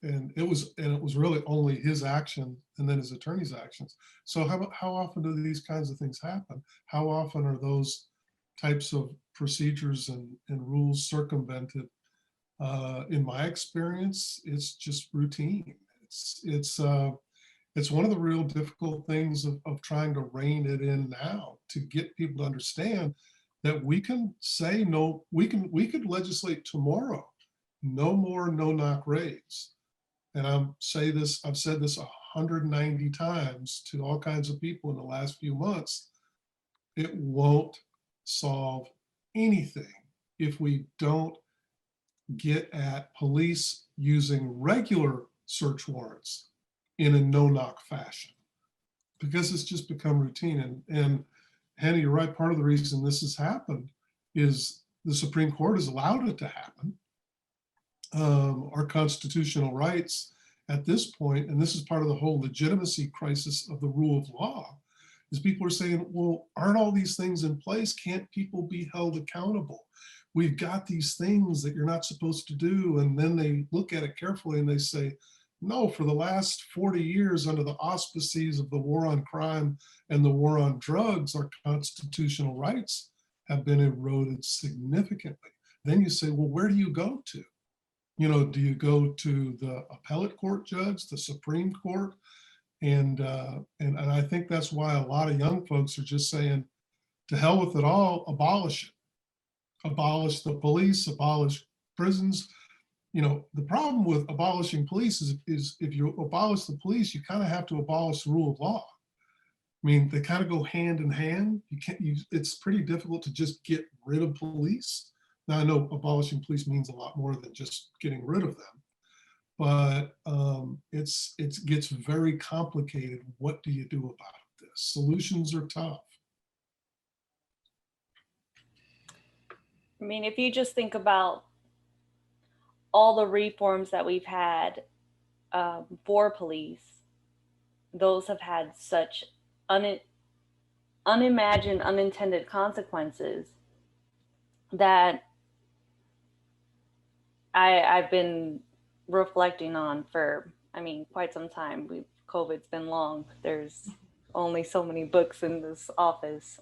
it was really only his action and then his attorney's actions. So how often do these kinds of things happen? How often are those types of procedures and rules circumvented? In my experience, it's just routine. It's one of the real difficult things of trying to rein it in now, to get people to understand that we can say no, we could legislate tomorrow, no more no-knock raids. And I've said this 190 times to all kinds of people in the last few months. It won't solve anything if we don't get at police using regular search warrants in a no-knock fashion, because it's just become routine. And Hannah, you're right, part of the reason this has happened is the Supreme Court has allowed it to happen. Our constitutional rights at this point, and this is part of the whole legitimacy crisis of the rule of law, is people are saying, well, aren't all these things in place? Can't people be held accountable? We've got these things that you're not supposed to do. And then they look at it carefully and they say, no, for the last 40 years, under the auspices of the war on crime and the war on drugs, our constitutional rights have been eroded significantly. Then you say, well, where do you go to? You know, do you go to the appellate court judge, the Supreme Court? And I think that's why a lot of young folks are just saying, to hell with it all, abolish it. Abolish the police, abolish prisons. You know, the problem with abolishing police is if you abolish the police, you kind of have to abolish the rule of law. I mean, they kind of go hand in hand. It's pretty difficult to just get rid of police. Now, I know abolishing police means a lot more than just getting rid of them, but it gets very complicated. What do you do about this? Solutions are tough. I mean, if you just think about all the reforms that we've had for police, those have had such unimagined, unintended consequences that I've been reflecting on for, I mean, quite some time. COVID's been long. There's only so many books in this office.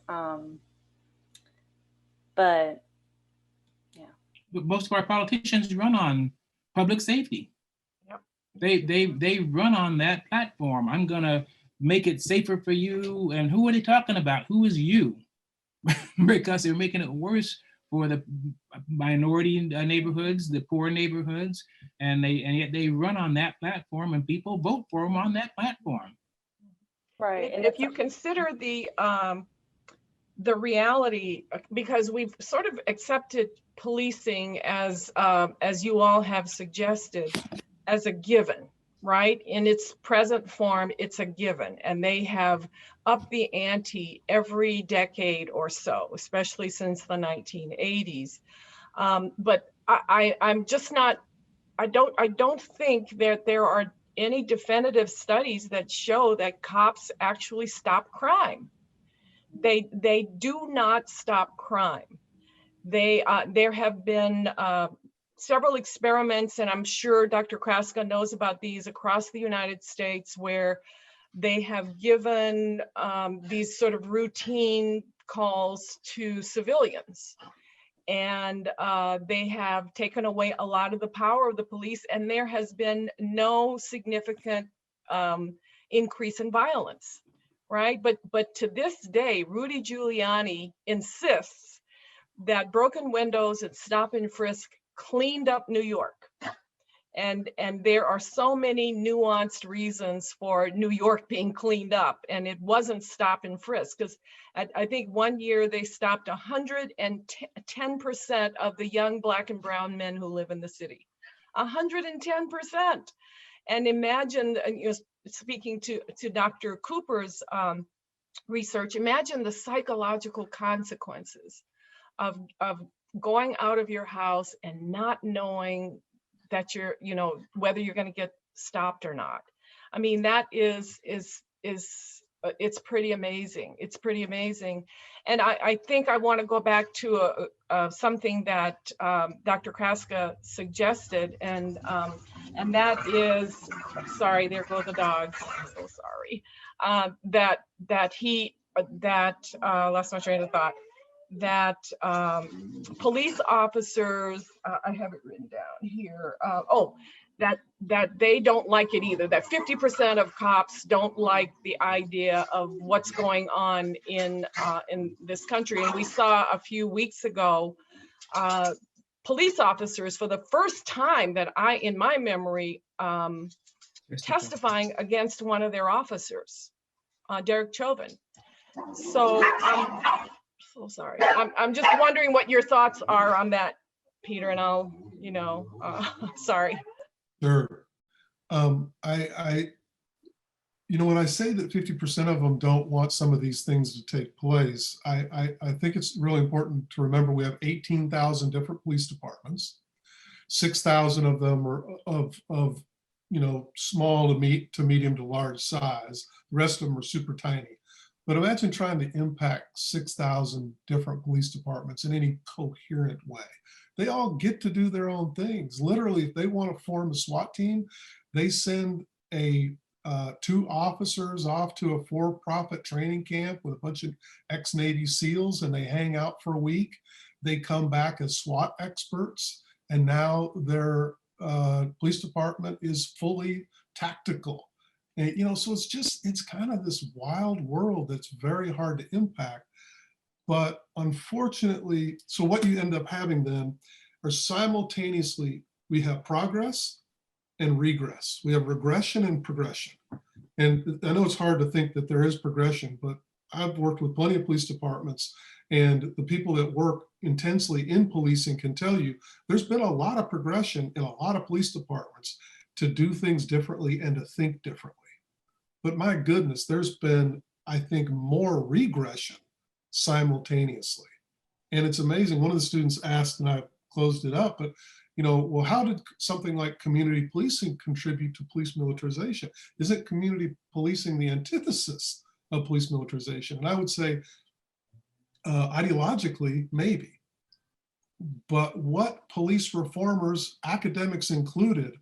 But yeah. But most of our politicians run on public safety. Yep. They run on that platform. I'm gonna make it safer for you. And who are they talking about? Who is you? Because they're making it worse for the minority neighborhoods, the poor neighborhoods, and yet they run on that platform, and people vote for them on that platform. Right. And if you consider the reality, because we've sort of accepted policing as you all have suggested, as a given, right? In its present form, it's a given, and they have upped the ante every decade or so, especially since the 1980s. But I'm just not. I don't think that there are any definitive studies that show that cops actually stop crime. They do not stop crime. There have been several experiments, and I'm sure Dr. Kraska knows about these, across the United States, where they have given these sort of routine calls to civilians. And they have taken away a lot of the power of the police, and there has been no significant increase in violence, right? But to this day, Rudy Giuliani insists that broken windows and stop and frisk cleaned up New York. And there are so many nuanced reasons for New York being cleaned up, and it wasn't stop and frisk, because I think one year they stopped 110% of the young Black and brown men who live in the city. 110%. And imagine, speaking to Dr. Cooper's research, imagine the psychological consequences of going out of your house and not knowing that you're, whether you're going to get stopped or not. I mean, that is it's pretty amazing. It's pretty amazing. And I think I want to go back to something that Dr. Kraska suggested, and that is, sorry, there go the dogs. I'm so sorry. Lost my train of thought. That police officers, I have it written down here. That they don't like it either. That 50% of cops don't like the idea of what's going on in this country. And we saw a few weeks ago, police officers, for the first time that in my memory, testifying against one of their officers, Derek Chauvin. So so sorry. I'm just wondering what your thoughts are on that, Peter, and I'll, sorry. Sure. When I say that 50% of them don't want some of these things to take place, I think it's really important to remember we have 18,000 different police departments. 6,000 of them are of small to medium to large size. The rest of them are super tiny. But imagine trying to impact 6,000 different police departments in any coherent way. They all get to do their own things. Literally, if they want to form a SWAT team, they send 2 officers off to a for-profit training camp with a bunch of ex-Navy SEALs, and they hang out for a week. They come back as SWAT experts, and now their police department is fully tactical. And, so it's kind of this wild world that's very hard to impact. But unfortunately, so what you end up having then are simultaneously, we have progress and regress. We have regression and progression. And I know it's hard to think that there is progression, but I've worked with plenty of police departments, and the people that work intensely in policing can tell you there's been a lot of progression in a lot of police departments to do things differently and to think differently. But my goodness, there's been, I think, more regression simultaneously. And it's amazing. One of the students asked, and I closed it up, but well, how did something like community policing contribute to police militarization? Isn't community policing the antithesis of police militarization? And I would say, ideologically, maybe. But what police reformers, academics included,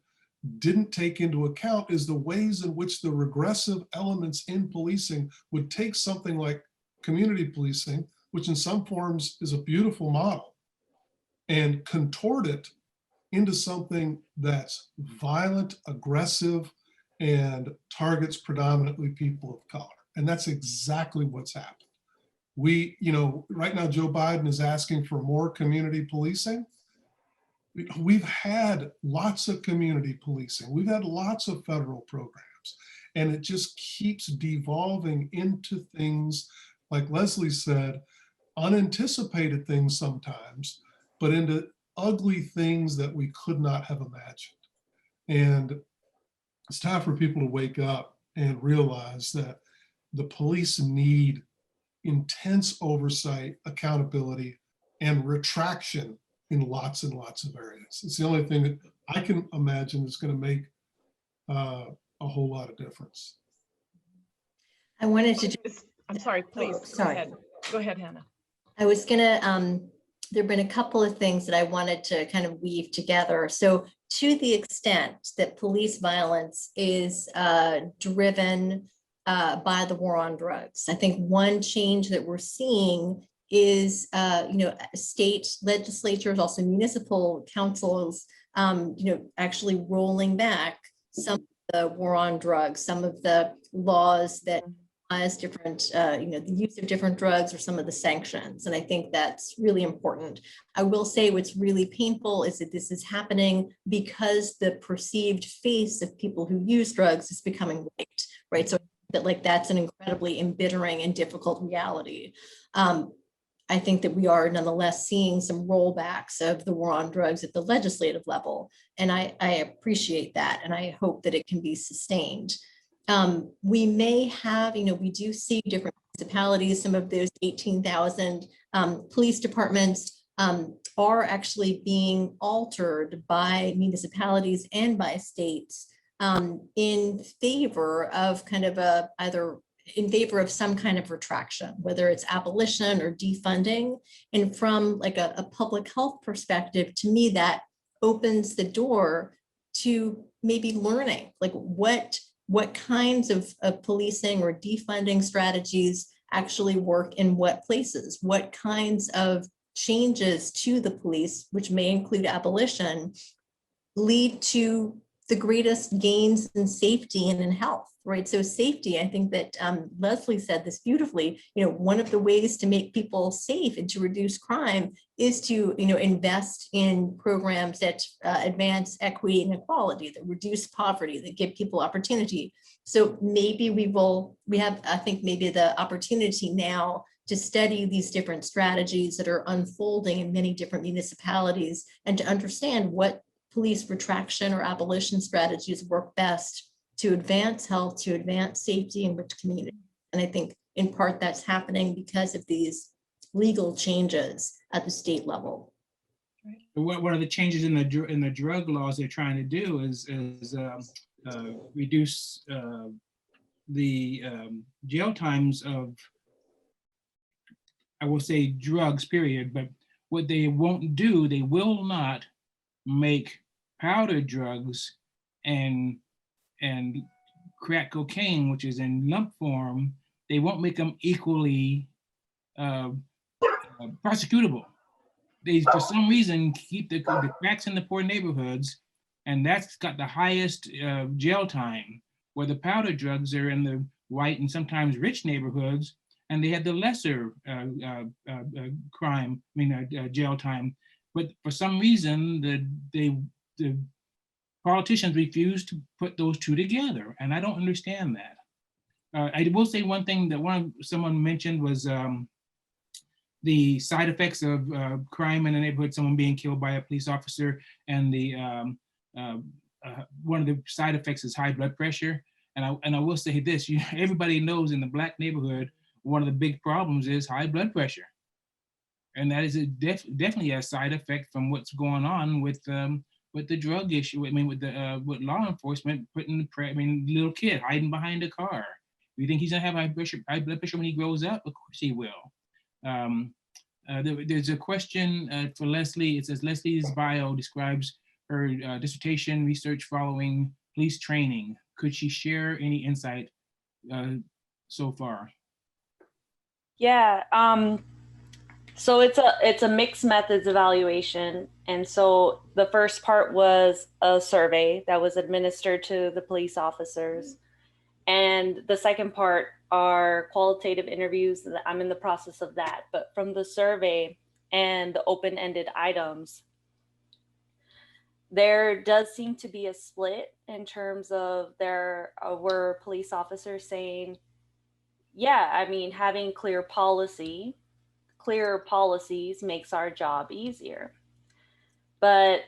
didn't take into account is the ways in which the regressive elements in policing would take something like community policing, which in some forms is a beautiful model, and contort it into something that's violent, aggressive, and targets predominantly people of color. And that's exactly what's happened. Right now, Joe Biden is asking for more community policing. We've had lots of community policing. We've had lots of federal programs, and it just keeps devolving into things, like Leslie said, unanticipated things sometimes, but into ugly things that we could not have imagined. And it's time for people to wake up and realize that the police need intense oversight, accountability, and retraction in lots and lots of areas. It's the only thing that I can imagine that's going to make a whole lot of difference. I wanted to I'm sorry, please. Sorry. Go ahead, Hannah. I was gonna, there've been a couple of things that I wanted to kind of weave together. So to the extent that police violence is driven by the war on drugs, I think one change that we're seeing is, state legislatures, also municipal councils, actually rolling back some of the war on drugs, some of the laws that different, the use of different drugs or some of the sanctions. And I think that's really important. I will say what's really painful is that this is happening because the perceived face of people who use drugs is becoming white, right? So that's an incredibly embittering and difficult reality. I think that we are nonetheless seeing some rollbacks of the war on drugs at the legislative level. And I appreciate that. And I hope that it can be sustained. We may have, we do see different municipalities, some of those 18,000 police departments are actually being altered by municipalities and by states in favor of either in favor of some kind of retraction, whether it's abolition or defunding. And from like a public health perspective, to me, that opens the door to maybe learning, like what kinds of policing or defunding strategies actually work in what places, what kinds of changes to the police, which may include abolition, lead to the greatest gains in safety and in health, right? So safety, I think that Leslie said this beautifully, one of the ways to make people safe and to reduce crime is to, invest in programs that advance equity and equality, that reduce poverty, that give people opportunity. So maybe we have, I think maybe the opportunity now to study these different strategies that are unfolding in many different municipalities and to understand what police retraction or abolition strategies work best to advance health, to advance safety in rich communities. And I think in part that's happening because of these legal changes at the state level. One of the changes in the drug laws they're trying to do is reduce the jail times of, I will say, drugs, period. But what they won't do, they will not make powder drugs and crack cocaine, which is in lump form, they won't make them equally prosecutable. They, for some reason, keep the cracks in the poor neighborhoods, and that's got the highest jail time, where the powder drugs are in the white and sometimes rich neighborhoods, and they have the lesser jail time. But for some reason, the politicians refuse to put those two together, and I don't understand that. I will say one thing that someone mentioned was the side effects of crime in the neighborhood, someone being killed by a police officer, and one of the side effects is high blood pressure. And I will say this: everybody knows in the Black neighborhood, one of the big problems is high blood pressure. And that is definitely a side effect from what's going on with the drug issue. With law enforcement putting little kid hiding behind a car. You think he's gonna have high blood pressure when he grows up? Of course he will. There's a question for Leslie. It says Leslie's bio describes her dissertation research following police training. Could she share any insight so far? Yeah. So it's a mixed methods evaluation. And so the first part was a survey that was administered to the police officers. And the second part are qualitative interviews. I'm in the process of that. But from the survey and the open-ended items, there does seem to be a split in terms of there were police officers saying, yeah, having clear policies makes our job easier. But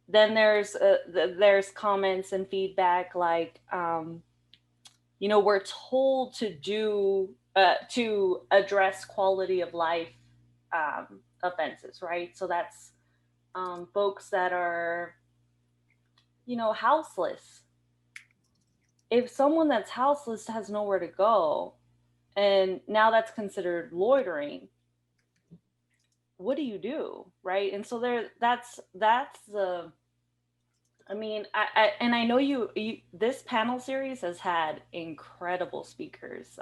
then there's comments and feedback like, we're told to address quality of life offenses, right? So that's folks that are, houseless. If someone that's houseless has nowhere to go, and now that's considered loitering, what do you do, right? And so that's the, I know you this panel series has had incredible speakers.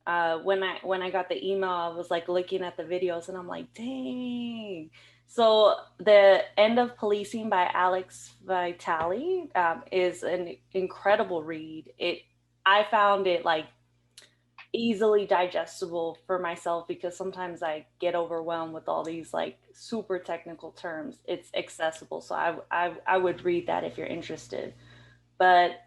When I got the email, I was like looking at the videos and I'm like, dang. So The End of Policing by Alex Vitale is an incredible read. I found it like easily digestible for myself, because sometimes I get overwhelmed with all these like super technical terms. It's accessible, so I would read that if you're interested. But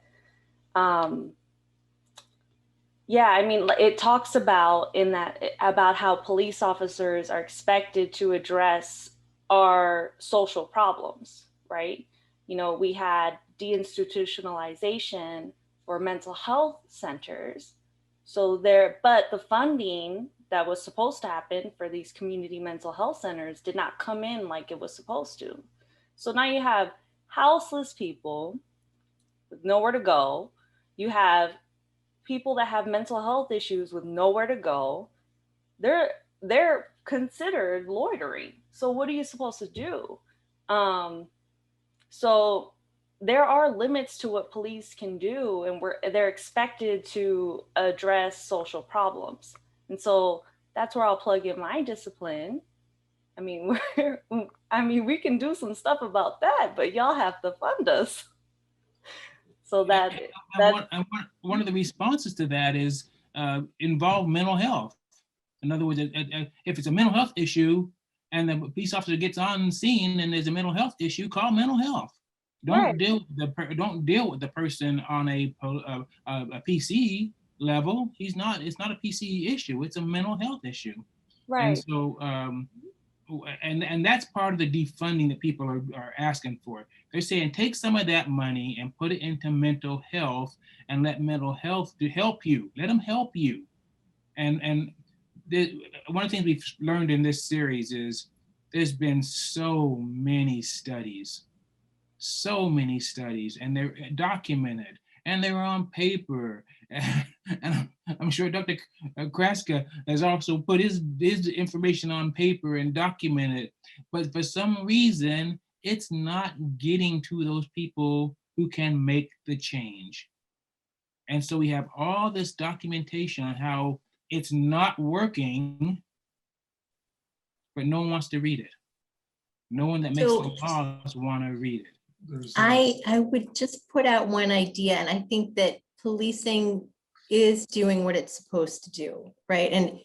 yeah, I mean, it talks about in that about how police officers are expected to address our social problems, right? You know, we had deinstitutionalization for mental health centers. So there, but the funding that was supposed to happen for these community mental health centers did not come in like it was supposed to. So now you have houseless people with nowhere to go. You have people that have mental health issues with nowhere to go. They're considered loitering. So what are you supposed to do? So there are limits to what police can do, and they're expected to address social problems. And so that's where I'll plug in my discipline. I mean, we can do some stuff about that, but y'all have to fund us. So one of the responses to that is involve mental health. In other words, if it's a mental health issue and the police officer gets on scene and there's a mental health issue, call mental health. Don't deal with the person on a PC level. It's not a PC issue. It's a mental health issue. Right. And so and that's part of the defunding that people are asking for. They're saying take some of that money and put it into mental health and let mental health help you. Let them help you. And one of the things we've learned in this series is there's been so many studies, and they're documented and they're on paper. And I'm sure Dr. Kraska has also put his information on paper and documented, but for some reason, it's not getting to those people who can make the change. And so we have all this documentation on how it's not working, but no one wants to read it. No one that makes the laws want to read it. I would just put out one idea, and I think that policing is doing what it's supposed to do, right? And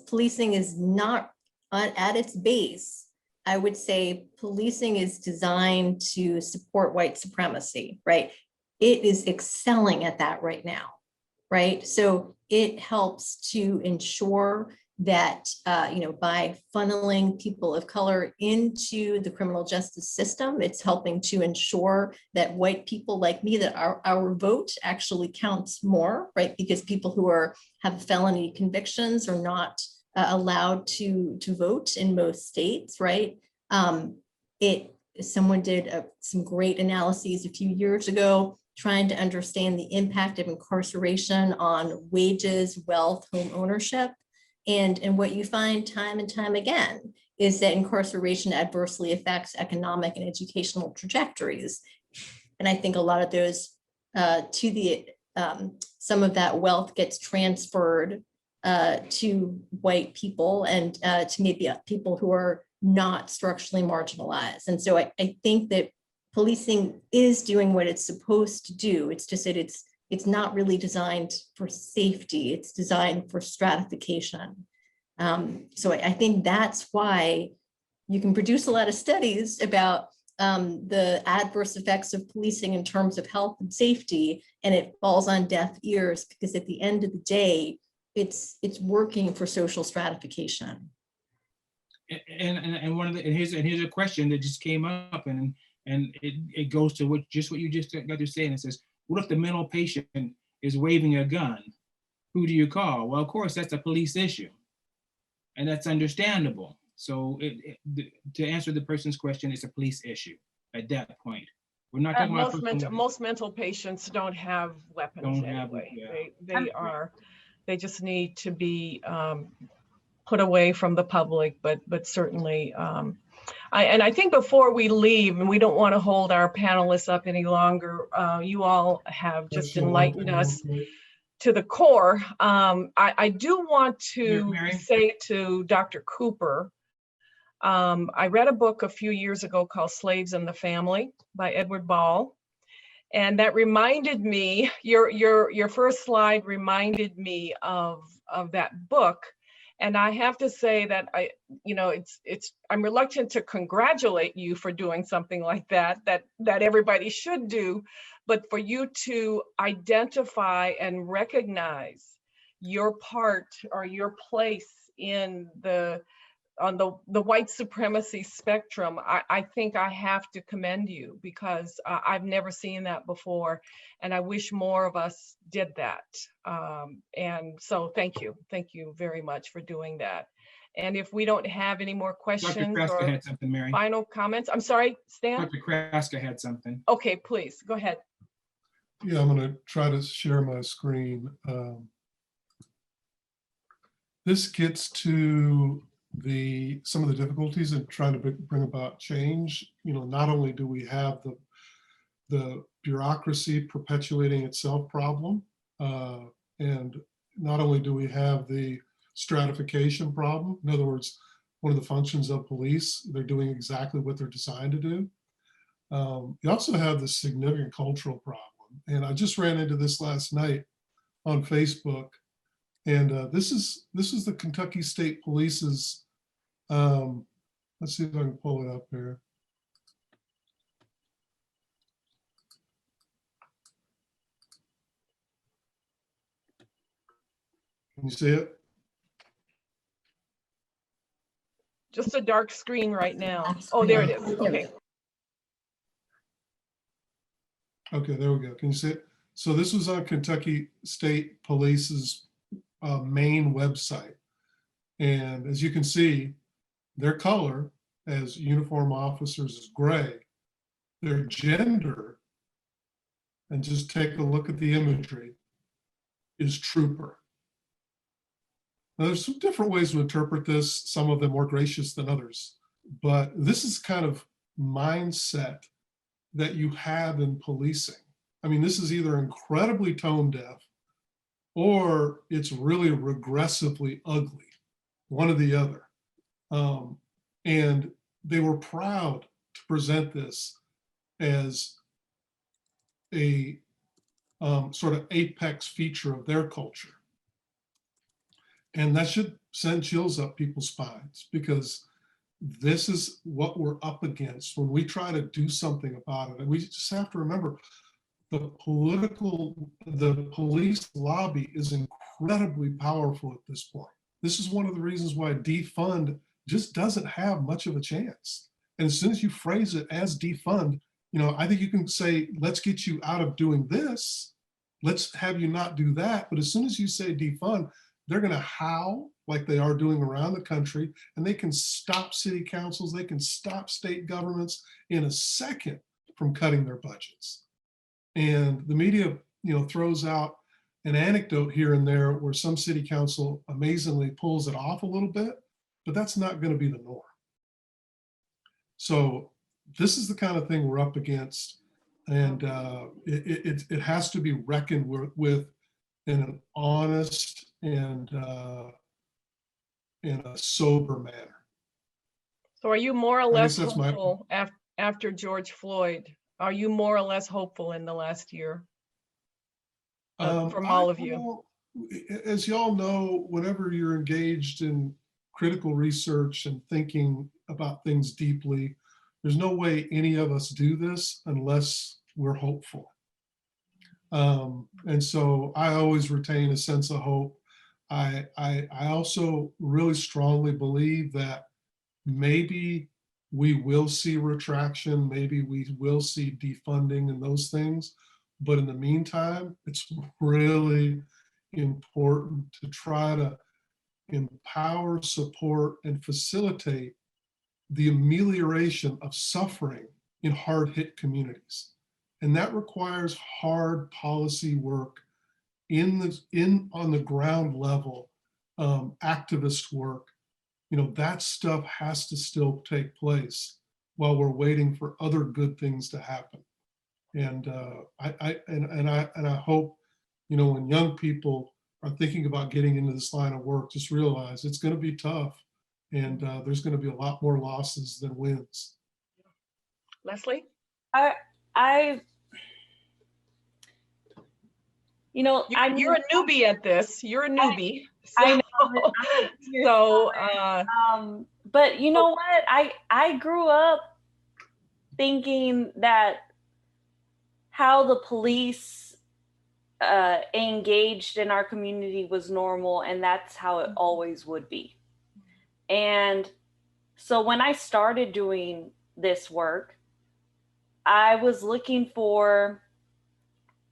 policing is not at its base. I would say policing is designed to support white supremacy, right? It is excelling at that right now, right? So it helps to ensure that, by funneling people of color into the criminal justice system, it's helping to ensure that white people like me, that our vote actually counts more, right? Because people who have felony convictions are not allowed to vote in most states, right? Someone did some great analyses a few years ago trying to understand the impact of incarceration on wages, wealth, home ownership. And what you find time and time again is that incarceration adversely affects economic and educational trajectories. And I think a lot of those some of that wealth gets transferred to white people and to maybe people who are not structurally marginalized. And so I think that policing is doing what it's supposed to do. It's just that it's not really designed for safety. It's designed for stratification. So I think that's why you can produce a lot of studies about the adverse effects of policing in terms of health and safety, and it falls on deaf ears because at the end of the day, it's working for social stratification. And here's a question that just came up, and it goes to what you just got to say, and it says, what if the mental patient is waving a gun? Who do you call? Well, of course, that's a police issue, and that's understandable. So to answer the person's question, it's a police issue at that point. We're not talking about most mental patients don't have weapons anyway. They just need to be put away from the public, but certainly I think before we leave, and we don't want to hold our panelists up any longer, you all have just enlightened us to the core. I do want to say to Dr. Cooper, I read a book a few years ago called Slaves in the Family by Edward Ball. And that reminded me, your first slide reminded me of that book. And I have to say that I'm reluctant to congratulate you for doing something like that everybody should do, but for you to identify and recognize your part or your place on the white supremacy spectrum, I think I have to commend you, because I've never seen that before, and I wish more of us did that. And so thank you very much for doing that. And if we don't have any more questions Dr. Kraska or had something, Mary. final comments, I'm sorry, Stan? Dr. Kraska had something. Okay, please, go ahead. Yeah, I'm going to try to share my screen. This gets to some of the difficulties in trying to bring about change. Not only do we have the bureaucracy perpetuating itself problem, and not only do we have the stratification problem. In other words, one of the functions of police, they're doing exactly what they're designed to do. You also have the significant cultural problem. And I just ran into this last night on Facebook. And this is the Kentucky State Police's, let's see if I can pull it up here. Can you see it? Just a dark screen right now. Oh, there it is. Okay. Okay, there we go. Can you see it? So this was on Kentucky State Police's main website. And as you can see, their color as uniform officers is gray. Their gender, and just take a look at the imagery, is trooper. Now, there's some different ways to interpret this, some of them more gracious than others, but this is kind of mindset that you have in policing. I mean, this is either incredibly tone deaf or it's really regressively ugly, one or the other. And they were proud to present this as a sort of apex feature of their culture. And that should send chills up people's spines, because this is what we're up against when we try to do something about it. And we just have to remember the police lobby is incredibly powerful at this point. This is one of the reasons why defund just doesn't have much of a chance. And as soon as you phrase it as defund, I think you can say, let's get you out of doing this. Let's have you not do that. But as soon as you say defund, they're going to howl like they are doing around the country, and they can stop city councils, they can stop state governments in a second from cutting their budgets. And the media, throws out an anecdote here and there where some city council amazingly pulls it off a little bit, but that's not going to be the norm. So this is the kind of thing we're up against, and it has to be reckoned with in an honest and in a sober manner. So are you more or less hopeful after George Floyd? Are you more or less hopeful in the last year from all of you? As y'all know, whenever you're engaged in critical research and thinking about things deeply, there's no way any of us do this unless we're hopeful. And so I always retain a sense of hope. I also really strongly believe that maybe we will see retraction, maybe we will see defunding and those things. But in the meantime, it's really important to try to empower, support, and facilitate the amelioration of suffering in hard-hit communities. And that requires hard policy work on the ground level, activist work. That stuff has to still take place while we're waiting for other good things to happen. And I hope, when young people are thinking about getting into this line of work, just realize it's going to be tough, and there's going to be a lot more losses than wins. Leslie? you know, You're a newbie at this. You're a newbie. I So, but you know what? I grew up thinking that how the police engaged in our community was normal, and that's how it always would be. And so when I started doing this work, I was looking for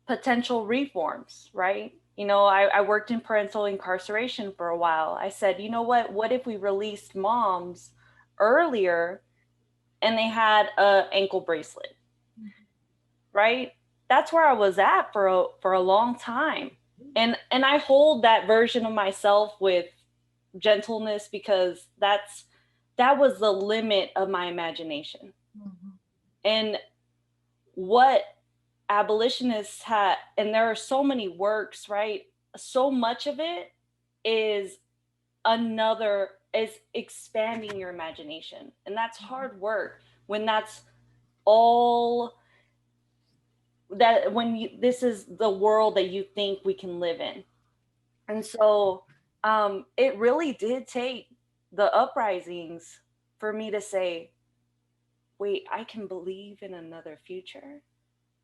potential reforms, right? You know, I worked in parental incarceration for a while. I said, you know what if we released moms earlier and they had an ankle bracelet, right? That's where I was at for a long time. And I hold that version of myself with gentleness, because that was the limit of my imagination. And what abolitionists had, and there are so many works, right? So much of it is expanding your imagination. And that's hard work when that's all that, this is the world that you think we can live in. And so it really did take the uprisings for me to say, wait, I can believe in another future.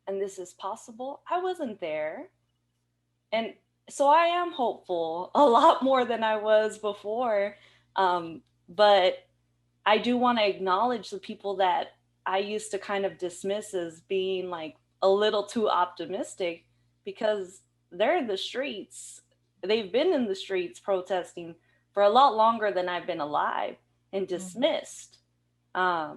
And this is possible. I wasn't there. And so I am hopeful, a lot more than I was before. But I do want to acknowledge the people that I used to kind of dismiss as being like a little too optimistic, because they're in the streets. They've been in the streets protesting for a lot longer than I've been alive, and dismissed. But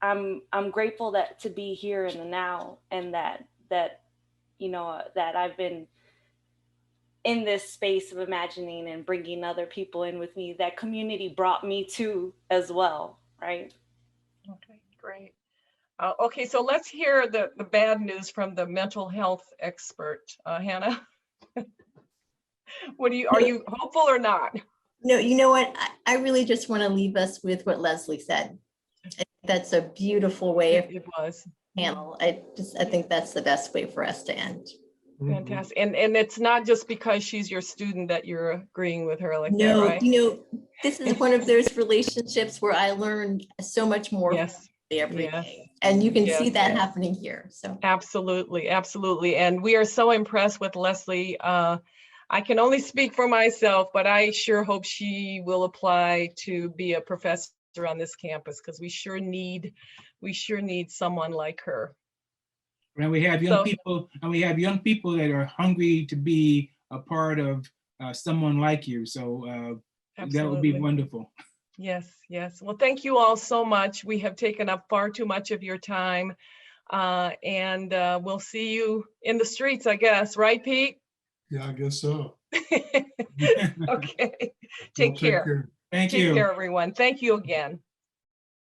I'm grateful to be here in the now, and that you know, that I've been in this space of imagining and bringing other people in with me. That community brought me to as well, right? Okay, great. Okay, so let's hear the bad news from the mental health expert, Hannah. Are you hopeful or not? No, you know what? I really just want to leave us with what Leslie said. That's a beautiful way of It was. panel. I think that's the best way for us to end. Fantastic. And it's not just because she's your student that you're agreeing with her like that, right? You know, this is one of those relationships where I learned so much more every day. And you can see that happening here. So absolutely, absolutely. And we are so impressed with Leslie. I can only speak for myself, but I sure hope she will apply to be a professor on this campus, because we sure need someone like her. And we have young people, that are hungry to be a part of someone like you. So that would be wonderful. Yes, yes. Well, thank you all so much. We have taken up far too much of your time, and we'll see you in the streets, I guess. Right, Pete? Yeah, I guess so. Okay. Take care. Thank you. Take care, everyone. Thank you again.